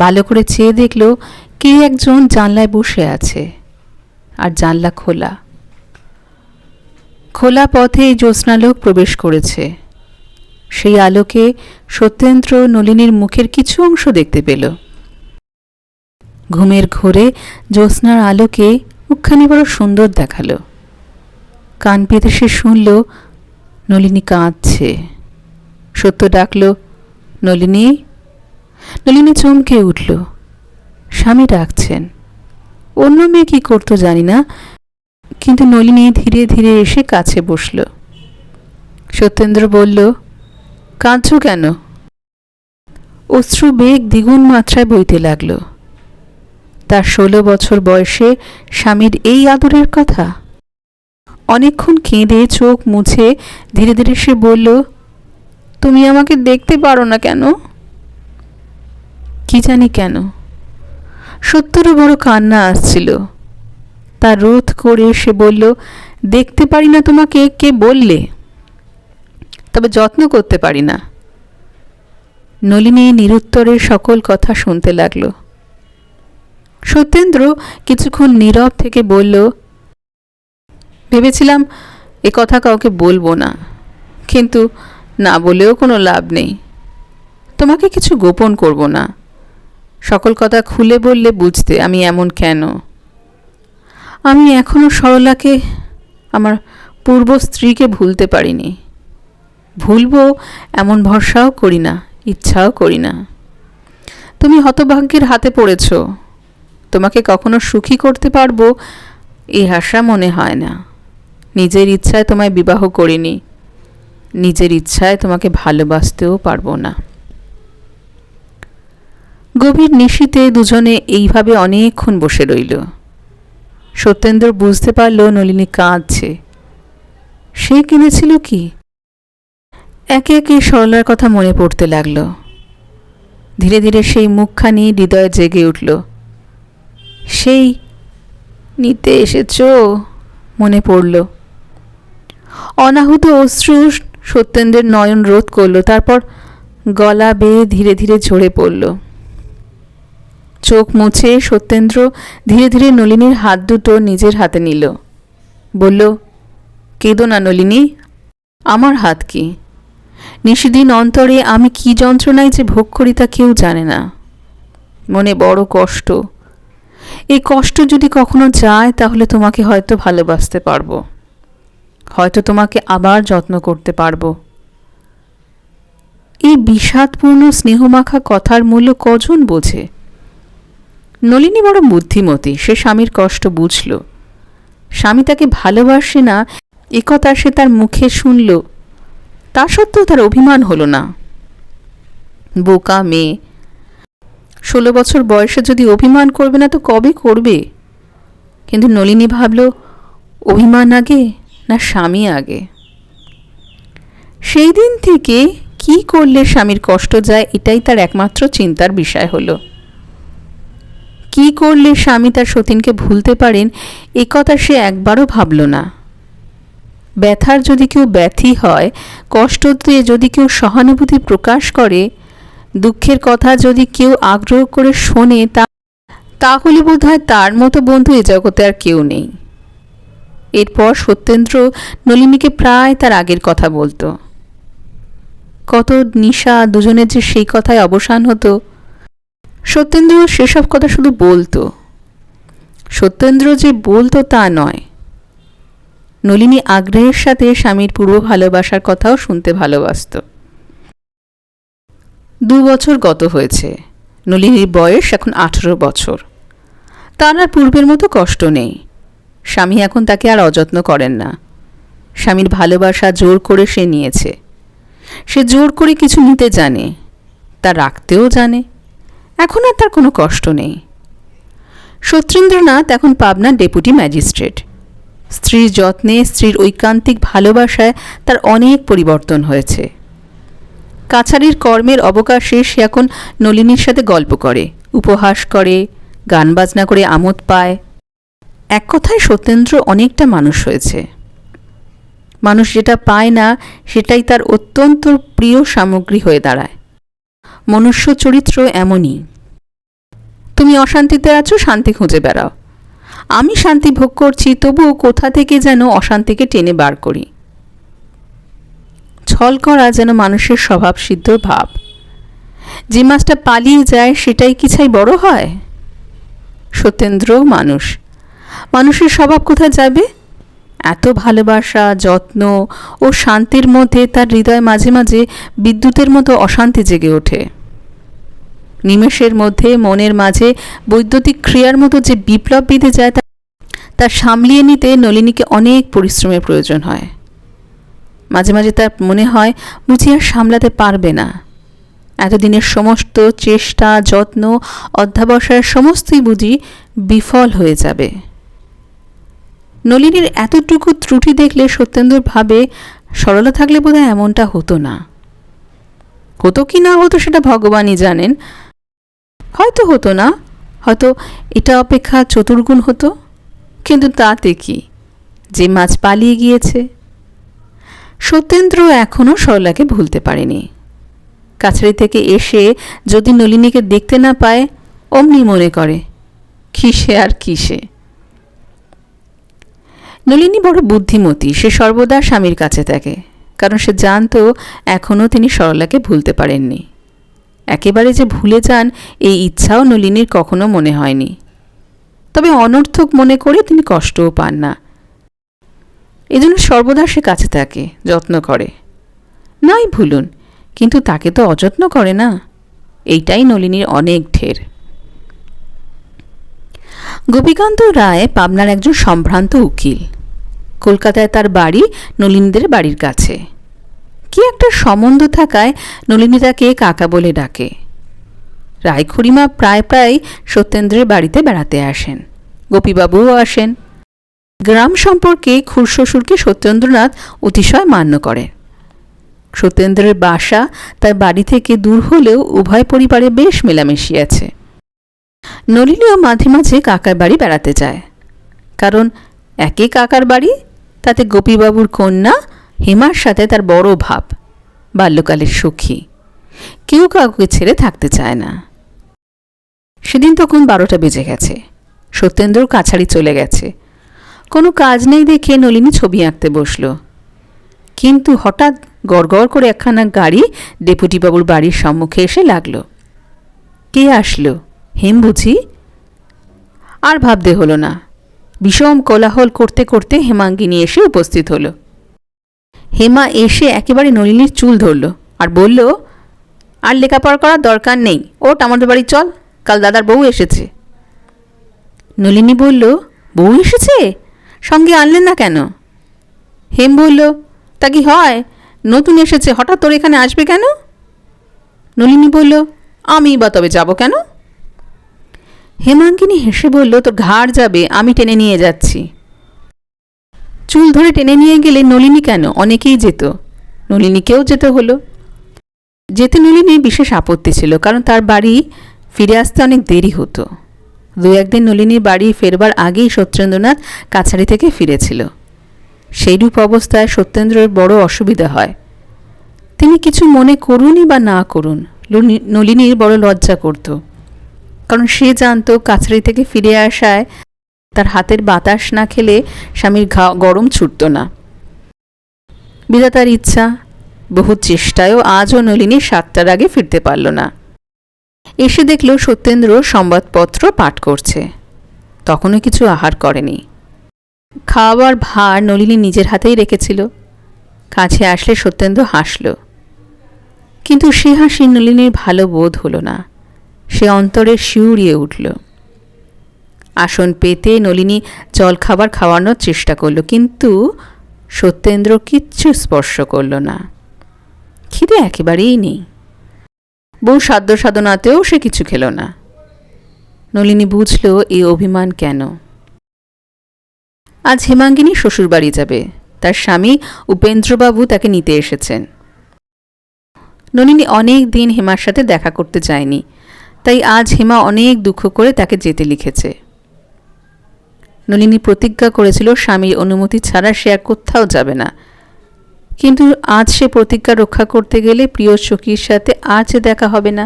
ভালো করে চেয়ে দেখল কে একজন জানলায় বসে আছে, আর জানলা খোলা। খোলা পথে জ্যোৎস্নালোক প্রবেশ করেছে। সেই আলোকে সত্যেন্দ্র নলিনীর মুখের কিছু অংশ দেখতে পেল। ঘুমের ঘোরে জ্যোৎস্নার আলোকে মুখখানি বড় সুন্দর দেখালো। কান পেতে সে শুনল নলিনী কাঁদছে। সত্য ডাকল, নলিনী। নলিনী চমকে উঠল। স্বামী ডাকছেন। অন্য মেয়ে কি করতো জানি না, কিন্তু নলিনী ধীরে ধীরে এসে কাছে বসল। সত্যেন্দ্র বলল, কাঁদছ কেন? অশ্রু বেগ দ্বিগুণ মাত্রায় বইতে লাগল। তার 16 বছর বয়সে স্বামীর এই আদরের কথা। অনেকক্ষণ কেঁদে চোখ মুছে ধীরে ধীরে সে বলল, তুমি আমাকে দেখতে পারো না কেন? কি জানি কেন, সত্যরও বড় কান্না আসছিল। তা রোধ করে সে বলল, দেখতে পারি না তোমাকে কে বললে? তবে যত্ন করতে পারি না। নলিনী নিরুত্তরে সকল কথা শুনতে লাগল। সত্যেন্দ্র কিছুক্ষণ নীরব থেকে বলল, ভেবেছিলাম এ কথা কাউকে বলবো না, কিন্তু না বলেও কোনো লাভ নেই। তোমাকে কিছু গোপন করব না, সকল কথা খুলে বললে বুঝতে আমি এমন কেন। আমি এখনও সরলাকে, আমার পূর্ব স্ত্রীকে ভুলতে পারিনি। ভুলবো এমন ভরসাও করি না, ইচ্ছাও করি না। তুমি হতভাগ্যের হাতে পড়েছ, তোমাকে কখনো সুখী করতে পারবো এই আশা মনে হয় না। নিজের ইচ্ছায় তোমায় বিবাহ করিনি, নিজের ইচ্ছায় তোমাকে ভালোবাসতেও পারবো না। গভীর নিশীথে দুজনে এইভাবে অনেকক্ষণ বসে রইল। সত্যেন্দ্র বুঝতে পারল নলিনী কাঁদছে। সে কিনেছিল কি? একে একে সরলার কথা মনে পড়তে লাগলো। ধীরে ধীরে সেই মুখখানি হৃদয়ে জেগে উঠল। সেই নিতে এসেছ মনে পড়ল। অনাহুত অশ্রু সত্যেন্দ্রের নয়ন রোধ করল, তারপর গলা বেয়ে ধীরে ধীরে ঝরে পড়ল। চোখ মুছে সত্যেন্দ্র ধীরে ধীরে নলিনীর হাত দুটো নিজের হাতে নিল। বলল, কেঁদো না নলিনী, আমার হাত কি? নিশিদিন অন্তরে আমি কি যন্ত্রণায় যে ভোগ করি তা কেউ জানে না। মনে বড় কষ্ট। এই কষ্ট যদি কখনো যায় তাহলে তোমাকে হয়তো ভালোবাসতে পারবো, হয়তো তোমাকে আবার যত্ন করতে পারবো। এই বিষাদপূর্ণ স্নেহমাখা কথার মূল্য কজন বোঝে? নলিনী বড় বুদ্ধিমতী, সে স্বামীর কষ্ট বুঝল। স্বামী তাকে ভালোবাসে না এ কথা সে তার মুখে শুনল, তা সত্ত্বেও তার অভিমান হলো না। বোকা মেয়ে, 16 বছর বয়সে যদি অভিমান করবে না তো কবে করবে? কিন্তু নলিনী ভাবল, অভিমান আগে না স্বামী আগে? সেই দিন থেকে কি করলে স্বামীর কষ্ট যায় এটাই তার একমাত্র চিন্তার বিষয় হলো। কি করলে স্বামী তার সতীনকে ভুলতে পারেন এ কথা সে একবারও ভাবল না। ব্যথার যদি কেউ ব্যথী হয়, কষ্ট দিয়ে যদি কেউ সহানুভূতি প্রকাশ করে, দুঃখের কথা যদি কেউ আগ্রহ করে শোনে, তাহলে বোধ হয় তার মতো বন্ধু এ জগতে আর কেউ নেই। এরপর সত্যেন্দ্র নলিনীকে প্রায় তার আগের কথা বলতো। কত নিশা দুজনের যে সেই কথায় অবসান হতো। সত্যেন্দ্র সেসব কথা শুধু বলতো। সত্যেন্দ্র যে বলতো তা নয়, নলিনী আগ্রহের সাথে স্বামীর পূর্ব ভালোবাসার কথাও শুনতে ভালোবাসত। 2 বছর গত হয়েছে। নলিনীর বয়স এখন 18 বছর। তার আর পূর্বের মতো কষ্ট নেই। স্বামী এখন তাকে আর অযত্ন করেন না। স্বামীর ভালোবাসা জোর করে সে নিয়েছে। সে জোর করে কিছু নিতে জানে, তা রাখতেও জানে। এখন আর তার কোনো কষ্ট নেই। সত্যেন্দ্রনাথ এখন পাবনার ডেপুটি ম্যাজিস্ট্রেট। স্ত্রীর যত্নে, স্ত্রীর ঐকান্তিক ভালোবাসায় তার অনেক পরিবর্তন হয়েছে। কাছারির কর্মের অবকাশে সে এখন নলিনীর সাথে গল্প করে, উপহাস করে, গান বাজনা করে আমোদ পায়। এক কথায় সত্যেন্দ্র অনেকটা মানুষ হয়েছে। মানুষ যেটা পায় না সেটাই তার অত্যন্ত প্রিয় সামগ্রী হয়ে দাঁড়ায়। মনুষ্য চরিত্র এমনই। তুমি অশান্তিতে আছো, শান্তি খুঁজে বেড়াও। আমি শান্তি ভোগ করছি, তবুও কোথা থেকে যেন অশান্তিকে টেনে বার করি। ছল করা যেন মানুষের স্বভাবসিদ্ধ ভাব। যে মাছটা পালিয়ে যায় সেটাই কি ছাই বড় হয়? সত্যেন্দ্রও মানুষ। মানুষের স্বভাব কোথায় যাবে? এত ভালোবাসা, যত্ন ও শান্তির মধ্যে তার হৃদয় মাঝে মাঝে বিদ্যুতের মতো অশান্তি জেগে ওঠে। নিমেষের মধ্যে মনের মাঝে বৈদ্যুতিক ক্রিয়ার মতো যে বিপ্লব বিঁধে যায়, তা সামলিয়ে নিতে নলিনীকে অনেক পরিশ্রমের প্রয়োজন হয়। মাঝে মাঝে তার মনে হয় বুঝি আর সামলাতে পারবে না। এতদিনের সমস্ত চেষ্টা, যত্ন, অধ্যাবসায়ের সমস্তই বুঝি বিফল হয়ে যাবে। নলিনীর এতটুকু ত্রুটি দেখলে সত্যেন্দ্র ভাবে, সরলা থাকলে বোধহয় এমনটা হতো না। হতো কি না হতো সেটা ভগবানই জানেন। হয়তো হতো না, হয়তো এটা অপেক্ষা চতুর্গুণ হতো। কিন্তু তাতে কি, যে মাছ পালিয়ে গিয়েছে। সত্যেন্দ্র এখনও সরলাকে ভুলতে পারেনি। কাছারি থেকে এসে যদি নলিনীকে দেখতে না পায়, অমনি মনে করে কিসে আর কিসে। নলিনী বড় বুদ্ধিমতী, সে সর্বদা স্বামীর কাছে থাকে, কারণ সে জানতো এখনও তিনি সরলাকে ভুলতে পারেননি। একেবারে যে ভুলে যান এই ইচ্ছাও নলিনীর কখনো মনে হয়নি। তবে অনর্থক মনে করে তিনি কষ্টও পান না। এজন্য সর্বদা সে কাছে থাকে, যত্ন করে। নাই ভুলুন, কিন্তু তাকে তো অযত্ন করে না। এইটাই নলিনীর অনেক ঢের। গোপীকান্ত রায় পাবনার একজন সম্ভ্রান্ত উকিল। কলকাতায় তার বাড়ি নলিনীদের বাড়ির কাছে। কি একটা সম্বন্ধ থাকায় নলিনী তাকে কাকা বলে ডাকে। রায় খুড়িমা প্রায় প্রায় সত্যেন্দ্রের বাড়িতে বেড়াতে আসেন, গোপীবাবুও আসেন। গ্রাম সম্পর্কে খুড়শ্বশুরকে সত্যেন্দ্রনাথ অতিশয় মান্য করে। সত্যেন্দ্রের বাসা তার বাড়ি থেকে দূর হলেও উভয় পরিবারে বেশ মেলামেশি আছে। নলিনীও মাঝে মাঝে কাকার বাড়ি বেড়াতে যায়, কারণ একে কাকার বাড়ি, তাতে গোপীবাবুর কন্যা হেমার সাথে তার বড় ভাব, বাল্যকালের সখী। কেউ কাউকে ছেড়ে থাকতে চায় না। সেদিন তখন 12টা বেজে গেছে। সত্যেন্দ্র কাছারি চলে গেছে। কোনো কাজ নেই দেখে নলিনী ছবি আঁকতে বসল। কিন্তু হঠাৎ গড়গড় করে একখানা গাড়ি ডেপুটিবাবুর বাড়ির সম্মুখে এসে লাগল। কে আসলো? হেম বুঝি? আর ভাবতে হলো না। বিষম কোলাহল করতে করতে হেমাঙ্গিনী এসে উপস্থিত হলো। হেমা এসে একেবারে নলিনীর চুল ধরল আর বলল, আর লেখাপড়া করার দরকার নেই, ওঠ আমাদের বাড়ি চল, কাল দাদার বউ এসেছে। নলিনী বলল, বউ এসেছে? সঙ্গে আনলেন না কেন? হেম বলল, তা কি হয়, নতুন এসেছে, হঠাৎ তোর এখানে আসবে কেন? নলিনী বলল, আমি বা তবে যাব কেন? হেমাঙ্গিনী হেসে বলল, তোর ঘাড় যাবে, আমি টেনে নিয়ে যাচ্ছি। চুল ধরে টেনে নিয়ে গেলে নলিনী কেন, অনেকেই যেত। নলিনীকেও যেতে হলো। যেতে নলিনীর বিশেষ আপত্তি ছিল, কারণ তার বাড়ি ফিরে আসতে অনেক দেরি হতো। 2-1 দিন নলিনীর বাড়ি ফেরবার আগেই সত্যেন্দ্রনাথ কাছারি থেকে ফিরেছিল। সেইরূপ অবস্থায় সত্যেন্দ্রের বড় অসুবিধা হয়। তিনি কিছু মনে করুনই বা না করুন, নলিনীর বড় লজ্জা করত, কারণ সে জানত কাছারি থেকে ফিরে আসায় তার হাতের বাতাস না খেলে স্বামীর গরম ছুটত না। বিধাতার ইচ্ছা, বহু চেষ্টায়ও আজও নলিনী 7টার আগে ফিরতে পারল না। এসে দেখল সত্যেন্দ্র সংবাদপত্র পাঠ করছে। তখনও কিছু আহার করেনি। খাওয়ার ভার নলিনী নিজের হাতেই রেখেছিল। কাছে আসলে সত্যেন্দ্র হাসল, কিন্তু সে হাসি নলিনীর ভালো বোধ হলো না। সে অন্তরে শিউরিয়ে উঠল। আসন পেতে নলিনী জলখাবার খাওয়ানোর চেষ্টা করল, কিন্তু সত্যেন্দ্র কিচ্ছু স্পর্শ করল না। খিদে একেবারেই নেই। বউ সাধ্য সাধনাতেও সে কিছু খেল না। নলিনী বুঝল এই অভিমান কেন। আজ হেমাঙ্গিনী শ্বশুরবাড়ি যাবে, তার স্বামী উপেন্দ্রবাবু তাকে নিতে এসেছেন। নলিনী অনেক দিন হেমার সাথে দেখা করতে যায়নি, তাই আজ হেমা অনেক দুঃখ করে তাকে যেতে লিখেছে। নলিনী প্রতিজ্ঞা করেছিল স্বামীর অনুমতি ছাড়া সে আর কোথাও যাবে না, কিন্তু আজ সে প্রতিজ্ঞা রক্ষা করতে গেলে প্রিয় সখীর সাথে আর যে দেখা হবে না।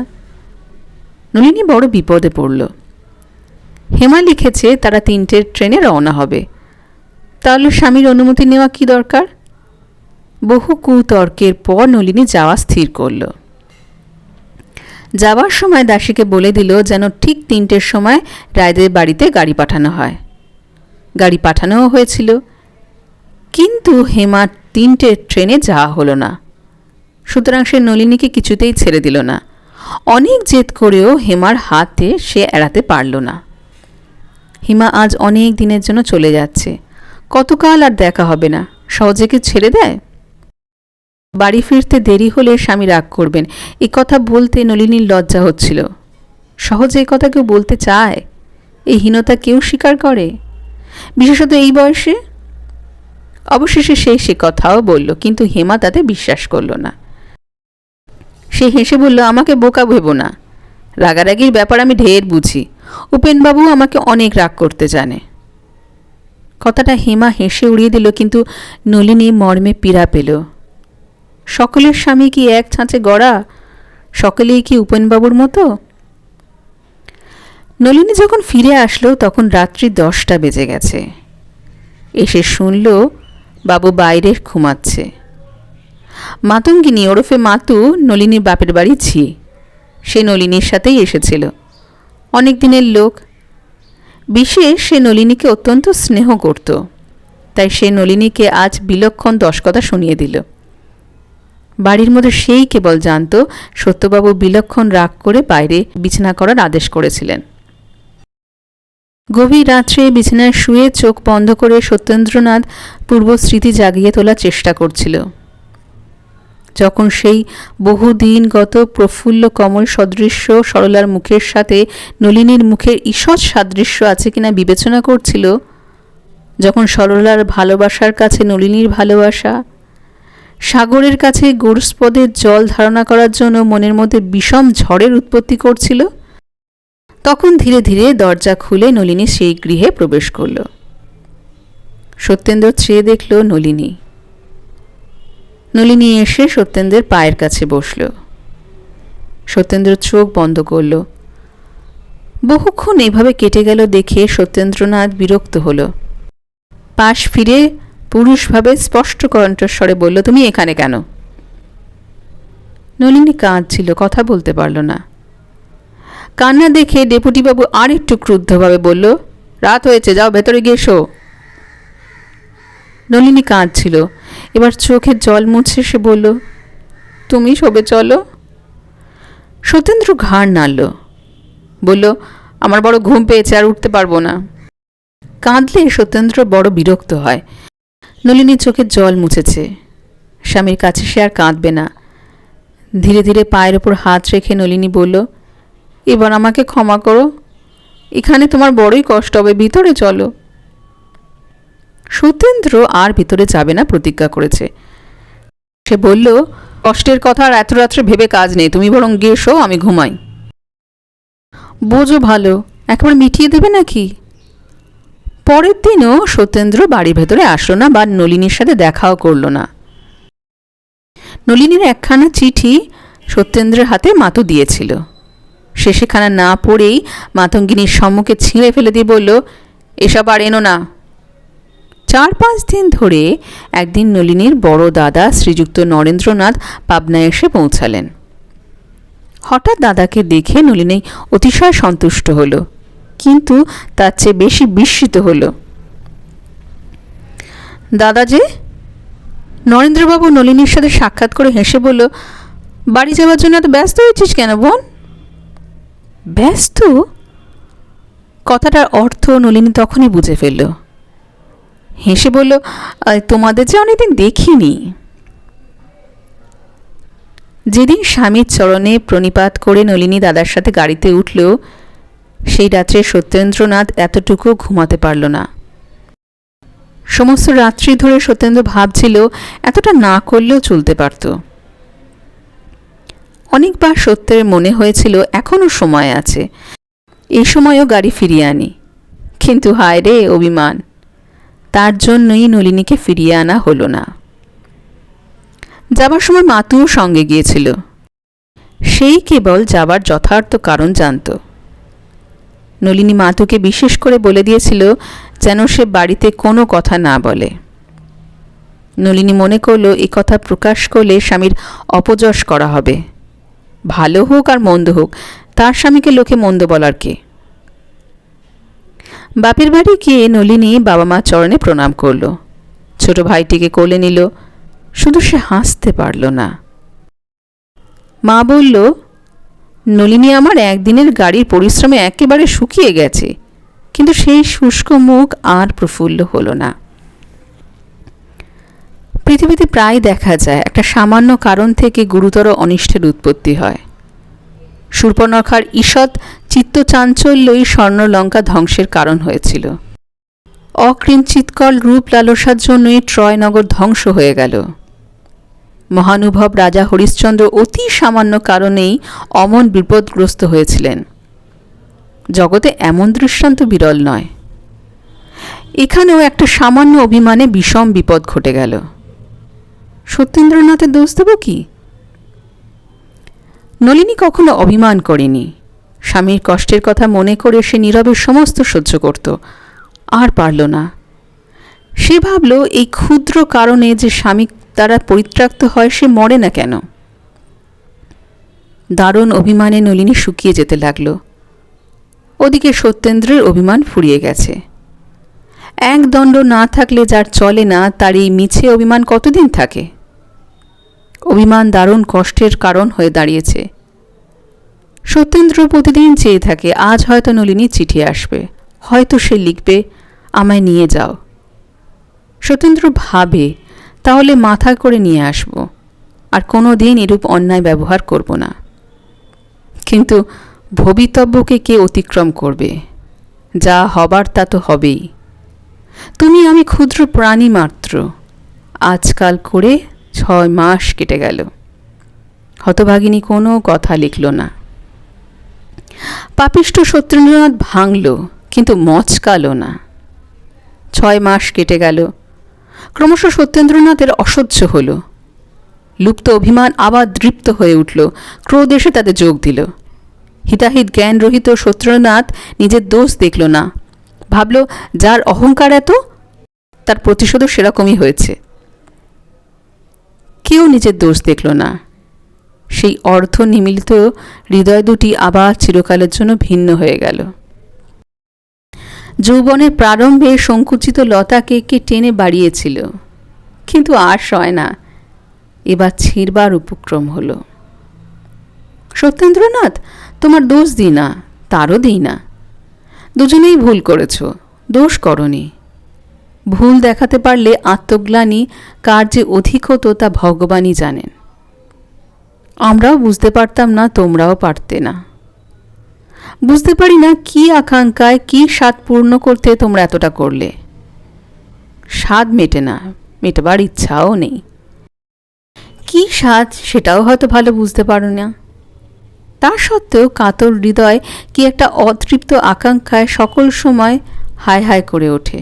নলিনী বড় বিপদে পড়ল। হেমা লিখেছে তারা 3টের ট্রেনে রওনা হবে। তাহলে স্বামীর অনুমতি নেওয়া কি দরকার? বহু কুতর্কের পর নলিনী যাওয়া স্থির করল। যাওয়ার সময় দাসীকে বলে দিল যেন ঠিক 3টের সময় রায়দের বাড়িতে গাড়ি পাঠানো হয়। গাড়ি পাঠানোও হয়েছিল, কিন্তু হেমার 3টের ট্রেনে যাওয়া হলো না। সুতরাং সে নলিনীকে কিছুতেই ছেড়ে দিল না। অনেক জেদ করেও হেমার হাতে সে এড়াতে পারল না। হেমা আজ অনেক দিনের জন্য চলে যাচ্ছে, কতকাল আর দেখা হবে না, সহজে কি ছেড়ে দেয়? বাড়ি ফিরতে দেরি হলে স্বামী রাগ করবেন, এ কথা বলতে নলিনীর লজ্জা হচ্ছিল। সহজে এ কথা কেউ বলতে চায়? এই হীনতা কেউ স্বীকার করে, বিশেষত এই বয়সে? অবশেষে সে কথাও বলল, কিন্তু হেমা তাতে বিশ্বাস করল না। সে হেসে বলল, আমাকে বোকা ভেবো না, রাগারাগির ব্যাপার আমি ঢের বুঝি, উপেনবাবু আমাকে অনেক রাগ করতে জানে। কথাটা হেমা হেসে উড়িয়ে দিল, কিন্তু নলিনী মর্মে পীড়া পেল। সকলের স্বামী কি এক ছাঁচে গড়া? সকলেই কি উপেনবাবুর মতো? নলিনী যখন ফিরে আসলো তখন রাত্রি 10টা বেজে গেছে। এসে শুনল বাবু বাইরে ঘুমাচ্ছে। মাতঙ্গিনী ওরফে মাতু নলিনীর বাপের বাড়ি ঝি, সে নলিনীর সাথেই এসেছিল। অনেক দিনের লোক, বিশেষ সে নলিনীকে অত্যন্ত স্নেহ করত, তাই সে নলিনীকে আজ বিলক্ষণ 10 কথা শুনিয়ে দিল। বাড়ির মধ্যে সেই কেবল জানত সত্যবাবু বিলক্ষণ রাগ করে বাইরে বিছানা করার আদেশ করেছিলেন। গভীর রাত্রে বিছানায় শুয়ে চোখ বন্ধ করে সত্যেন্দ্রনাথ পূর্ব স্মৃতি জাগিয়ে তোলার চেষ্টা করছিল। যখন সেই বহুদিনগত প্রফুল্ল কমল সদৃশ্য সরলার মুখের সাথে নলিনীর মুখের ঈষৎ সাদৃশ্য আছে কিনা বিবেচনা করছিল, যখন সরলার ভালোবাসার কাছে নলিনীর ভালোবাসা, সাগরের কাছে গোরস্পদের জল ধারণা করার জন্য মনের মধ্যে বিষম ঝড়ের উৎপত্তি করছিল, তখন ধীরে ধীরে দরজা খুলে নলিনী সেই গৃহে প্রবেশ করল। সত্যেন্দ্র চেয়ে দেখল নলিনী। নলিনী এসে সত্যেন্দ্রের পায়ের কাছে বসল। সত্যেন্দ্র চোখ বন্ধ করল। বহুক্ষণ এইভাবে কেটে গেল দেখে সত্যেন্দ্রনাথ বিরক্ত হল। পাশ ফিরে পুরুষভাবে স্পষ্ট কণ্ঠস্বরে বলল, তুমি এখানে কেন? নলিনী কাঁদছিল, কথা বলতে পারল না। কান্না দেখে ডেপুটিবাবু আর একটু ক্রুদ্ধভাবে বলল, রাত হয়েছে, যাও ভেতরে গিয়ে শো। নলিনী কাঁদছিল, এবার চোখের জল মুছে সে বলল, তুমি শোবে চলো। সত্যেন্দ্র ঘাড় নাড়ল, বলল, আমার বড় ঘুম পেয়েছে, আর উঠতে পারবো না। কাঁদলে সত্যেন্দ্র বড় বিরক্ত হয়। নলিনী চোখের জল মুছেছে, স্বামীর কাছে সে আর কাঁদবে না। ধীরে ধীরে পায়ের ওপর হাত রেখে নলিনী বলল, এবার আমাকে ক্ষমা করো, এখানে তোমার বড়ই কষ্ট হবে, ভিতরে চলো। সত্যেন্দ্র আর ভিতরে যাবে না প্রতিজ্ঞা করেছে। সে বলল, কষ্টের কথা আর এত রাত্রে ভেবে কাজ নেই, তুমি বরং গিয়ে শো, আমি ঘুমাই। বোঝো ভালো, একবার মিটিয়ে দেবে নাকি? পরের দিনও সত্যেন্দ্র বাড়ির ভেতরে আসলো না বা নলিনীর সাথে দেখাও করল না। নলিনীর একখানা চিঠি সত্যেন্দ্রের হাতে মাতু দিয়েছিল। সে সেখানা না পড়েই মাতঙ্গিনীর সম্মুখে ছিঁড়ে ফেলে দিয়ে বলল, এসব আর এনো না। 4-5 দিন ধরে একদিন নলিনীর বড় দাদা শ্রীযুক্ত নরেন্দ্রনাথ পাবনায় এসে পৌঁছালেন। হঠাৎ দাদাকে দেখে নলিনী অতিশয় সন্তুষ্ট হল, কিন্তু তার চেয়ে বেশি বিস্মিত হল। দাদা যে? নরেন্দ্রবাবু নলিনীর সাথে সাক্ষাৎ করে হেসে বলল, বাড়ি যাওয়ার জন্য এত ব্যস্ত হয়েছিস কেন বোন? ব্যস্ত? কথাটার অর্থ নলিনী তখনই বুঝে ফেলল। হেসে বলল, তোমাদের যে অনেকদিন দেখিনি। যেদিন স্বামীর চরণে প্রণিপাত করে নলিনী দাদার সাথে গাড়িতে উঠল, সেই রাত্রে সত্যেন্দ্রনাথ এতটুকু ঘুমাতে পারল না। সমস্ত রাত্রি ধরে সত্যেন্দ্র ভাবছিল এতটা না করলেও চলতে পারত। অনেকবার সত্যের মনে হয়েছিল এখনও সময় আছে, এই সময়ও গাড়ি ফিরিয়ে আনি, কিন্তু হায় রে অভিমান, তার জন্যই নলিনীকে ফিরিয়ে আনা হলো না। যাবার সময় মাতুও সঙ্গে গিয়েছিল, সেই কেবল যাবার যথার্থ কারণ জানত। নলিনী মাতুকে বিশেষ করে বলে দিয়েছিল যেন সে বাড়িতে কোনো কথা না বলে। নলিনী মনে করল এ কথা প্রকাশ করলে স্বামীর অপযশ করা হবে। ভালো হোক আর মন্দ হোক, তার স্বামীকে লোকে মন্দ বলার কে? বাপের বাড়ি গিয়ে নলিনী বাবা মা চরণে প্রণাম করল, ছোট ভাইটিকে কোলে নিল, শুধু সে হাসতে পারল না। মা বলল, নলিনী আমার একদিনের গাড়ির পরিশ্রমে একেবারে শুকিয়ে গেছে, কিন্তু সেই শুষ্ক মুখ আর প্রফুল্ল হলো না। পৃথিবীতে প্রায় দেখা যায় একটা সামান্য কারণ থেকে গুরুতর অনিষ্টের উৎপত্তি হয়। শূর্পণখার ঈষৎ চিত্তচাঞ্চল্যই স্বর্ণলঙ্কা ধ্বংসের কারণ হয়েছিল। অকিঞ্চিৎকল রূপ লালসার জন্যই ট্রয়নগর ধ্বংস হয়ে গেল। মহানুভব রাজা হরিশ্চন্দ্র অতি সামান্য কারণেই অমন বিপদগ্রস্ত হয়েছিলেন। জগতে এমন দৃষ্টান্ত বিরল নয়। এখানেও একটা সামান্য অভিমানে বিষম বিপদ ঘটে গেল। সত্যেন্দ্রনাথের দোষ দেব কি? নলিনী কখনো অভিমান করেনি, স্বামীর কষ্টের কথা মনে করে সে নীরবে সমস্ত সহ্য করত, আর পারল না। সে ভাবল এই ক্ষুদ্র কারণে যে স্বামী দ্বারা পরিত্যক্ত হয় সে মরে না কেন। দারুণ অভিমানে নলিনী শুকিয়ে যেতে লাগল। ওদিকে সত্যেন্দ্রের অভিমান ফুরিয়ে গেছে। এক দণ্ড না থাকলে যার চলে না তার এই মিছে অভিমান কতদিন থাকে? অভিমান দারুণ কষ্টের কারণ হয়ে দাঁড়িয়েছে। সত্যেন্দ্র প্রতিদিন চেয়ে থাকে আজ হয়তো নলিনী চিঠি আসবে, হয়তো সে লিখবে আমায় নিয়ে যাও। সত্যেন্দ্র ভাবে তাহলে মাথা করে নিয়ে আসব, আর কোনো দিন এরূপ অন্যায় ব্যবহার করব না। কিন্তু ভবিতব্যকে কে অতিক্রম করবে? যা হবার তা তো হবেই। তুমি আমি ক্ষুদ্র প্রাণী মাত্র। আজকাল করে 6 মাস কেটে গেল। হতভাগিনী কোনো কথা লিখল না। পাপিষ্ঠ সত্যেন্দ্রনাথ ভাঙল, কিন্তু মচকাল না। 6 মাস কেটে গেল। ক্রমশ সত্যেন্দ্রনাথের অসহ্য হল। লুপ্ত অভিমান আবার দৃপ্ত হয়ে উঠল, ক্রোধ এসে তাতে যোগ দিল। হিতাহিত জ্ঞানরহিত সত্যেন্দ্রনাথ নিজের দোষ দেখল না। ভাবল যার অহংকার এত, তার প্রতিশোধও সেরকমই হয়েছে। কেউ নিজের দোষ দেখল না। সেই অর্ধ নিমিলিত হৃদয় দুটি আবার চিরকালের জন্য ভিন্ন হয়ে গেল। যৌবনের প্রারম্ভে সংকুচিত লতাকে কে টেনে বাড়িয়েছিল, কিন্তু আর সয় না। এবার ছিঁড়বার উপক্রম হল। সত্যেন্দ্রনাথ, তোমার দোষ দিই না, তারও দিই না। দুজনেই ভুল করেছ, দোষ করনি। ভুল দেখাতে পারলে আত্মগ্লানি কার যে অধিক হতো তা ভগবানই জানেন। আমরাও বুঝতে পারতাম না, তোমরাও পারতে না। বুঝতে পারি না কি আকাঙ্ক্ষায়, কি স্বাদ পূর্ণ করতে তোমরা এতটা করলে। স্বাদ মেটে না, মেটাবার ইচ্ছাও নেই। কি স্বাদ সেটাও হয়তো ভালো বুঝতে পারো না। তা সত্ত্বেও কাতর হৃদয় কি একটা অতৃপ্ত আকাঙ্ক্ষায় সকল সময় হায় হায় করে ওঠে।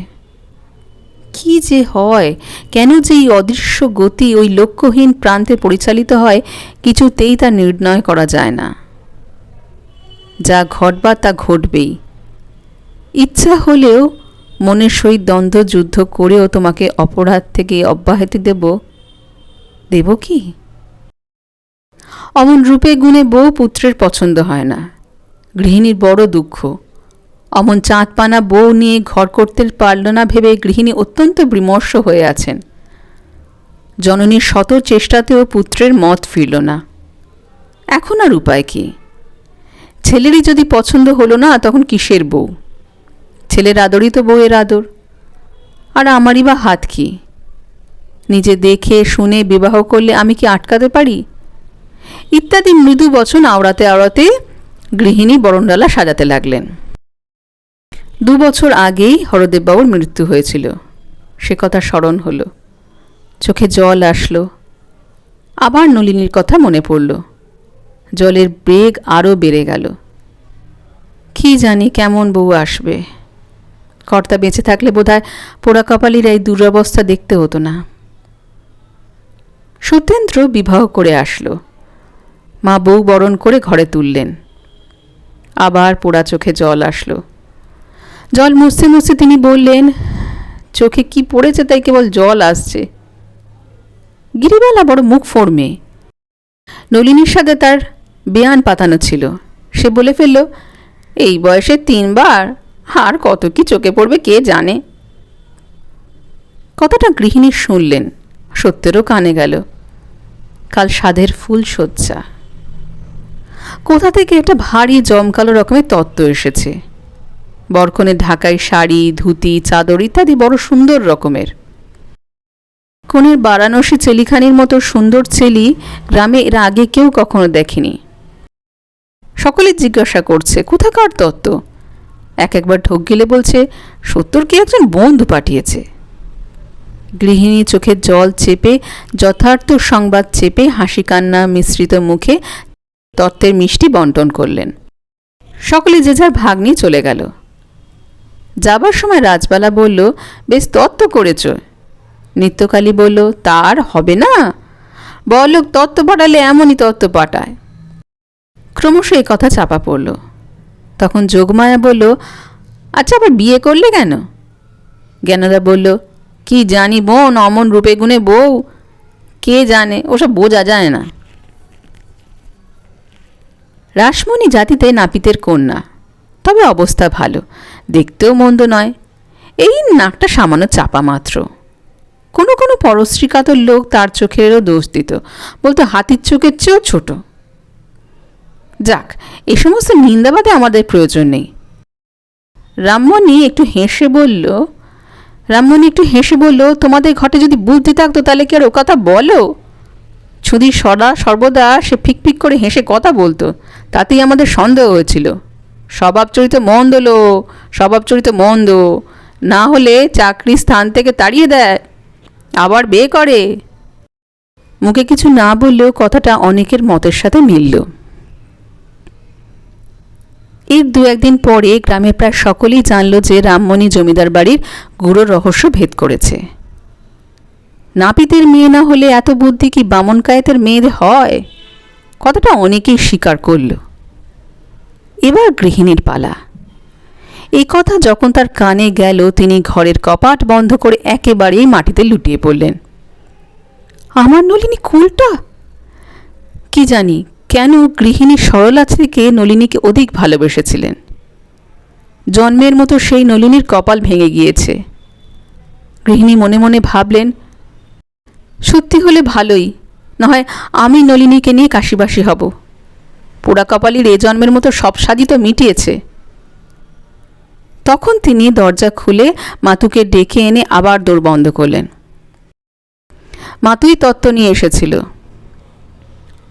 কি যে হয়, কেন যে এই অদৃশ্য গতি ওই লক্ষ্যহীন প্রান্তে পরিচালিত হয়, কিছুতেই তা নির্ণয় করা যায় না। যা ঘটবার তা ঘটবেই। ইচ্ছা হলেও মনের সহিত দ্বন্দ্ব যুদ্ধ করেও তোমাকে অপরাধ থেকে অব্যাহতি দেব কি? অমন রূপে গুণে বউ পুত্রের পছন্দ হয় না, গৃহিণীর বড় দুঃখ। অমন চাঁদপানা বউ নিয়ে ঘর করতে পারল না ভেবে গৃহিণী অত্যন্ত বিমর্ষ হয়ে আছেন। জননীর শত চেষ্টাতেও পুত্রের মত ফিরল না। এখন আর উপায় কি? ছেলেরই যদি পছন্দ হলো না, তখন কিসের বউ? ছেলের আদরই তো বউয়ের আদর। আর আমারই বা হাত কি? নিজে দেখে শুনে বিবাহ করলে আমি কি আটকাতে পারি? ইত্যাদি মৃদু বচন আওড়াতে আওড়াতে গৃহিণী বরণডালা সাজাতে লাগলেন। 2 বছর আগেই হরদেববাবুর মৃত্যু হয়েছিল, সে কথা স্মরণ হলো। চোখে জল আসলো। আবার নলিনীর কথা মনে পড়ল। জলের বেগ আরও বেড়ে গেল। কি জানি কেমন বউ আসবে। কর্তা বেঁচে থাকলে বোধহয় পোড়া কপালির এই দুরবস্থা দেখতে হতো না। সত্যেন্দ্র বিবাহ করে আসলো। মা বউ বরণ করে ঘরে তুললেন। আবার পোড়া চোখে জল আসলো। জল মুছতে মুছতে তিনি বললেন, চোখে কি পড়েছে তাই কেবল জল আসছে। গিরিবালা বড় মুখ ফোড়মে। নলিনীর সাথে তার বেয়ান পাতানো ছিল। সে বলে ফেলল, এই বয়সে 3 বার, আর কত কি চোখে পড়বে কে জানে। কথাটা গৃহিণী শুনলেন, সত্যেরও কানে গেল। কাল সাধের ফুল সজ্জা। কোথা থেকে একটা ভারী জমকালো রকমের তত্ত্ব এসেছে। বরকনের ঢাকাই শাড়ি, ধুতি, চাদর ইত্যাদি বড় সুন্দর রকমের। কনের বারাণসী চেলিখানির মতো সুন্দর চেলি গ্রামে এর আগে কেউ কখনো দেখেনি। সকলে জিজ্ঞাসা করছে কোথাকার তত্ত্ব। একবার ঢোক গেলে বলছে সত্তর কি একজন বন্ধু পাঠিয়েছে। গৃহিণী চোখের জল চেপে, যথার্থ সংবাদ চেপে হাসি কান্না মিশ্রিত মুখে তত্ত্বের মিষ্টি বন্টন করলেন। সকলে যে যার ভাগ নিয়ে চলে গেল। যাবার সময় রাজবালা বলল, বেশ তত্ত্ব করেছ। নিত্যকালী বলল, তার হবে না, বড়লোক তত্ত্ব পাঠালে এমনই তত্ত্ব পাঠায়। ক্রমশ এই কথা চাপা পড়ল। তখন যোগমায়া বলল, আচ্ছা আবার বিয়ে করলে কেন? জ্ঞানদা বলল, কি জানি বোন, অমন রূপে গুণে বউ, কে জানে, ওসব বোঝা যায় না। রাসমণি জাতিতে নাপিতের কন্যা, তবে অবস্থা ভালো, দেখতেও মন্দ নয়। এই নাকটা সামান্য চাপা মাত্র। কোনো কোনো পরশ্রীকাতর লোক তার চোখেরও দোষ দিত, বলতো হাতির চোখের চেয়েও ছোট। যাক, এ সমস্ত নিন্দাবাদে আমাদের প্রয়োজন নেই। রামমণি একটু হেসে বলল, তোমাদের ঘটে যদি বুদ্ধি থাকতো তাহলে কি আর ও কথা বলো? ছুদির সর্বদা সে ফিকফিক করে হেসে কথা বলতো, তাতেই আমাদের সন্দেহ হয়েছিল। স্বভাবচরিত মন্দ, না হলে চাকরি স্থান থেকে তাড়িয়ে দেয়, আবার বিয়ে করে। মুখে কিছু না বললেও কথাটা অনেকের মতের সাথে মিলল। এর দু একদিন পরে গ্রামে প্রায় সকলেই জানল যে রামমণি জমিদার বাড়ির গূঢ় রহস্য ভেদ করেছে। নাপিতের মেয়ে না হলে এত বুদ্ধি কি বামন কায়েতের মেয়েদের হয়? কথাটা অনেকেই স্বীকার করল। এবার গৃহিণীর পালা। এই কথা যখন তার কানে গেল, তিনি ঘরের কপাট বন্ধ করে একেবারেই মাটিতে লুটিয়ে পড়লেন। আমার নলিনী কুলটা! কি জানি কেন গৃহিণী সরলা থেকে নলিনীকে অধিক ভালোবেসেছিলেন। জন্মের মতো সেই নলিনীর কপাল ভেঙে গিয়েছে। গৃহিণী মনে মনে ভাবলেন, সত্যি হলে ভালোই, না হয় আমি নলিনীকে নিয়ে কাশিবাসী হব। পোড়া কপালির এ জন্মের মতো সব সাজি তো মিটিয়েছে। তখন তিনি দরজা খুলে মাতুকে ডেকে এনে আবার দোর বন্ধ করলেন। মাতুই তত্ত্ব নিয়ে এসেছিল।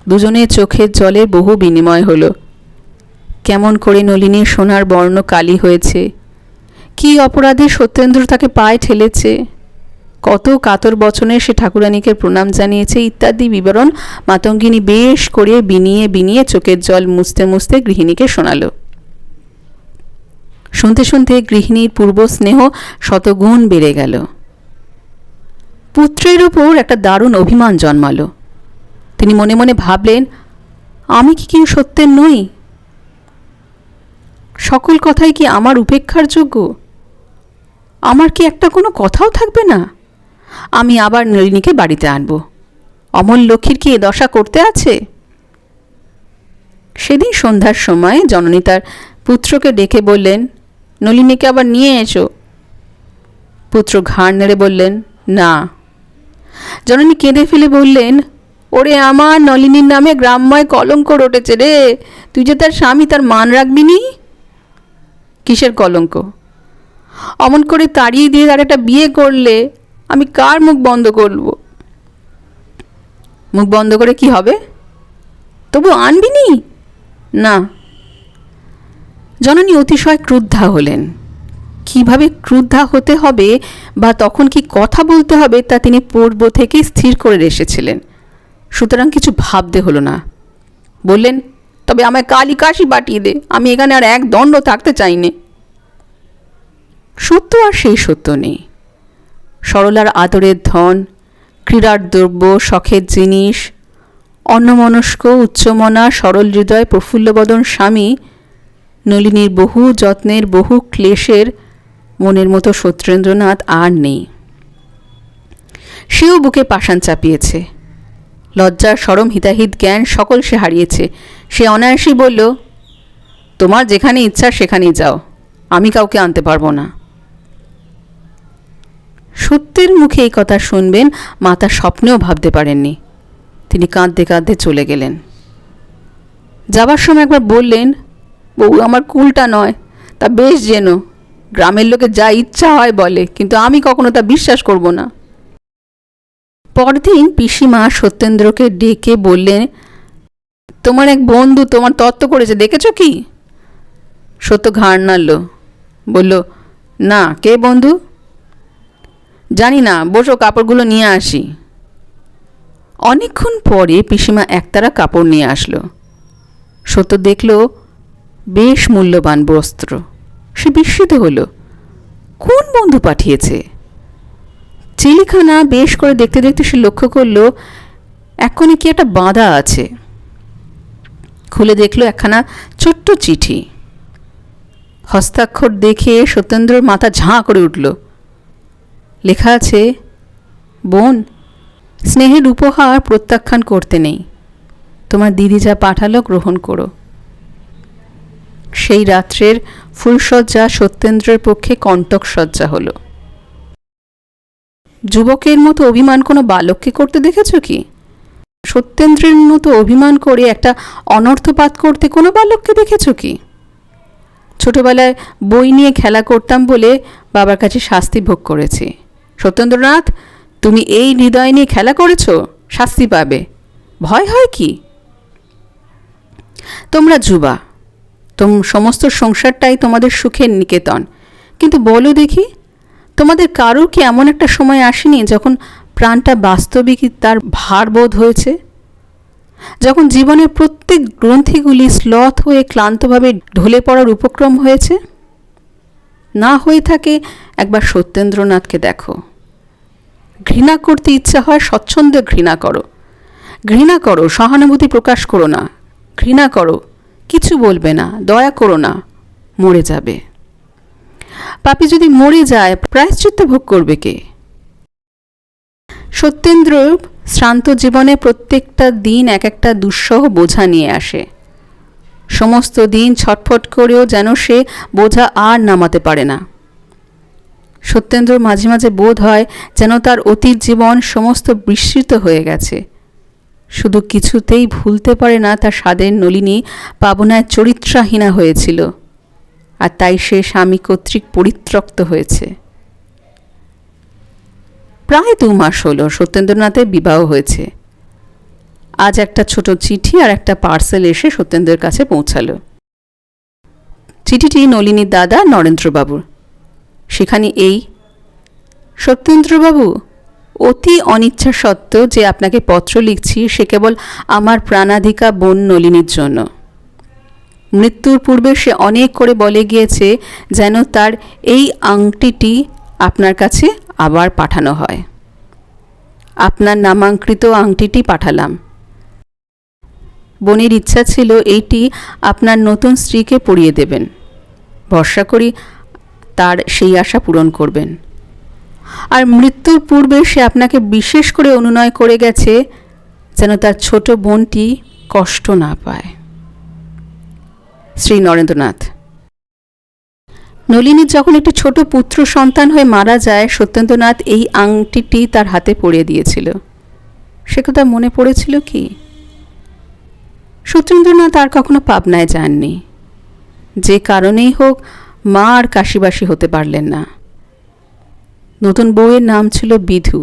দুজনের চোখের জলে বহু বিনিময় হল। কেমন করে নলিনীর সোনার বর্ণ কালি হয়েছে, কি অপরাধে সত্যেন্দ্র তাকে পায়ে ঠেলেছে, কত কাতর বচনে সে ঠাকুরানীকে প্রণাম জানিয়েছে ইত্যাদি বিবরণ মাতঙ্গিনী বেশ করে বিনিয়ে বিনিয়ে চোখের জল মুছতে মুছতে গৃহিণীকে শোনাল। শুনতে শুনতে গৃহিণীর পূর্ব স্নেহ শতগুণ বেড়ে গেল। পুত্রের ওপর একটা দারুণ অভিমান জন্মালো। তিনি মনে মনে ভাবলেন, আমি কি কেউ সত্যের নই? সকল কথাই কি আমার উপেক্ষার যোগ্য? আমার কি একটা কোনো কথাও থাকবে না? আমি আবার নলিনীকে বাড়িতে আনব। অমল লক্ষ্মীর কি এ দশা করতে আছে? সেদিন সন্ধ্যার সময় জননী তার পুত্রকে ডেকে বললেন, নলিনীকে আবার নিয়ে এসো। পুত্র ঘাড় নেড়ে বললেন, না। জননী কেঁদে ফেলে বললেন, ওরে আমার নলিনীর নামে গ্রাম্যয় কলঙ্ক রটেছে রে, তুই যে তার স্বামী, তার মান রাখবি নি? কিসের কলঙ্ক? অমন করে তাড়িয়ে দিয়ে তার একটা বিয়ে করলে আমি কার মুখ বন্ধ করব? মুখ বন্ধ করে কি হবে? তবু আনবি নি? না। জননী অতিশয় ক্রুদ্ধা হলেন। কিভাবে ক্রুদ্ধা হতে হবে বা তখন কি কথা বলতে হবে তা তিনি পূর্ব থেকেই স্থির করে এসেছিলেন, সুতরাং কিছু ভাবতে হলো না। বললেন, তবে আমায় কালই কাশি পাঠিয়ে দে, আমি এখানে আর এক দণ্ড থাকতে চাই নে। সত্য আর সেই সত্য নেই। সরলার আদরের ধন, ক্রীড়ার দ্রব্য, শখের জিনিস, অন্যমনস্ক উচ্চমনা সরল হৃদয় প্রফুল্লবদন স্বামী নলিনীর বহু যত্নের বহু ক্লেশের মনের মতো সত্যেন্দ্রনাথ আর নেই। সেও বুকে পাষাণ চাপিয়েছে। লজ্জার সরম হিতাহিত জ্ঞান সকল সে হারিয়েছে। সে অনায়াসই বলল, তোমার যেখানে ইচ্ছা সেখানেই যাও, আমি কাউকে আনতে পারবো না। সত্যের মুখে এই কথা শুনবেন মাতা স্বপ্নেও ভাবতে পারেননি। তিনি কাঁদতে কাঁদতে চলে গেলেন। যাবার সময় একবার বললেন, বউ আমার কুলটা নয়, তা বেশ যেন, গ্রামের লোকে যা ইচ্ছা হয় বলে, কিন্তু আমি কখনো তা বিশ্বাস করব না। পরদিন পিসিমা সত্যেন্দ্রকে ডেকে বললেন, তোমার এক বন্ধু তোমার তত্ত্ব করেছে, দেখেছ কি? সত্য ঘাড় নাড়ল, বলল, না। কে বন্ধু? জানি না, বসো, কাপড়গুলো নিয়ে আসি। অনেকক্ষণ পরে পিসিমা একতারা কাপড় নিয়ে আসলো। সত্য দেখল বেশ মূল্যবান বস্ত্র। সে বিস্মিত হল, কোন বন্ধু পাঠিয়েছে? চিলিখানা বেশ করে দেখতে দেখতে সে লক্ষ্য করল এক কোণে কি একটা বাঁধা আছে। খুলে দেখল একখানা ছোট্ট চিঠি। হস্তাক্ষর দেখে সত্যেন্দ্রর মাথা ঝাঁ করে উঠল। লেখা আছে, বোন, স্নেহের উপহার প্রত্যাখ্যান করতে নেই, তোমার দিদি যা পাঠালো গ্রহণ করো। সেই রাত্রের ফুলশয্যা সত্যেন্দ্রের পক্ষে কণ্টক সজ্জা হল। যুবকের মতো অভিমান কোনো বালককে করতে দেখেছ কি? সত্যেন্দ্রের মতো অভিমান করে একটা অনর্থপাত করতে কোনো বালককে দেখেছ কি? ছোটবেলায় বই নিয়ে খেলা করতাম বলে বাবার কাছে শাস্তি ভোগ করেছি। সত্যেন্দ্রনাথ, তুমি এই হৃদয় নিয়ে খেলা করেছ, শাস্তি পাবে, ভয় হয় কি? তোমরা যুবা, সমস্ত সংসারটাই তোমাদের সুখের নিকেতন, কিন্তু বলো দেখি, তোমাদের কারোর কি এমন একটা সময় আসেনি যখন প্রাণটা বাস্তবিকই তার ভারবোধ হয়েছে? যখন জীবনের প্রত্যেক গ্রন্থিগুলি শ্লথ হয়ে ক্লান্তভাবে ঢলে পড়ার উপক্রম হয়েছে? না হয়ে থাকে একবার সত্যেন্দ্রনাথকে দেখো। ঘৃণা করতে ইচ্ছা হয়, স্বচ্ছন্দে ঘৃণা করো, ঘৃণা করো, সহানুভূতি প্রকাশ করো না, ঘৃণা করো, কিছু বলবে না, দয়া করো না, মরে যাবে। পাপী যদি মরে যায়, প্রায়শ্চিত্ত ভোগ করবে কে? সত্যেন্দ্র শ্রান্ত জীবনে প্রত্যেকটা দিন এক একটা দুঃসহ বোঝা নিয়ে আসে। সমস্ত দিন ছটফট করেও যেন সে বোঝা আর নামাতে পারে না। সত্যেন্দ্র মাঝে মাঝে বোধ হয় যেন তার অতীত জীবন সমস্ত বিস্মৃত হয়ে গেছে। শুধু কিছুতেই ভুলতে পারে না তার স্বাদের নলিনী পাবনায় চরিত্রাহীনা হয়েছিল, আর তাই সে স্বামী কর্তৃক পরিত্যক্ত হয়েছে। প্রায় 2 মাস হলো সত্যেন্দ্রনাথের বিবাহ হয়েছে। আজ একটা ছোট চিঠি আর একটা পার্সেল এসে সত্যেন্দ্রের কাছে পৌঁছালো। চিঠিটি নলিনীর দাদা নরেন্দ্রবাবুর। সেখানে এই, সত্যেন্দ্রবাবু, অতি অনিচ্ছা সত্ত্বেও যে আপনাকে পত্র লিখছি সে কেবল আমার প্রাণাধিকা বোন নলিনীর জন্য। মৃত্যুর পূর্বে সে অনেক করে বলে গিয়েছে যেন তার এই আংটিটি আপনার কাছে আবার পাঠানো হয়। আপনার নামাঙ্কিত আংটিটি পাঠালাম। বোনের ইচ্ছা ছিল এইটি আপনার নতুন স্ত্রীকে পরিয়ে দেবেন। ভরসা করি তার সেই আশা পূরণ করবেন। আর মৃত্যুর পূর্বে সে আপনাকে বিশেষ করে অনুনয় করে গেছে যেন তার ছোট বোনটি কষ্ট না পায়। শ্রী নরেন্দ্রনাথ। নলিনীর যখন একটি ছোট পুত্র সন্তান হয়ে মারা যায়, সত্যেন্দ্রনাথ এই আংটিটি তার হাতে পরিয়ে দিয়েছিল। সে কথা মনে পড়েছিল কি? সত্যেন্দ্রনাথ আর কখনো পাবনায় যাননি। যে কারণেই হোক মা আর কাশিবাসী হতে পারলেন না। নতুন বউয়ের নাম ছিল বিধু।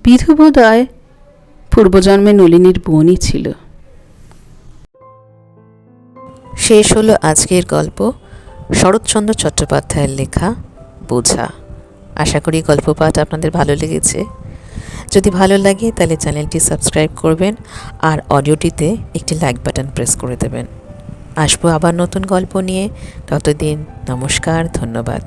বিধু বোধহয় পূর্বজন্মে নলিনীর বোনই ছিল। শেষ হলো আজকের গল্প, শরৎচন্দ্র চট্টোপাধ্যায়ের লেখা বোঝা। আশা করি গল্প পাঠ আপনাদের ভালো লেগেছে। যদি ভালো লাগে তাহলে চ্যানেলটি সাবস্ক্রাইব করবেন আর অডিওটিতে একটি লাইক বাটন প্রেস করে দেবেন। আসবো আবার নতুন গল্প নিয়ে। ততদিন নমস্কার, ধন্যবাদ।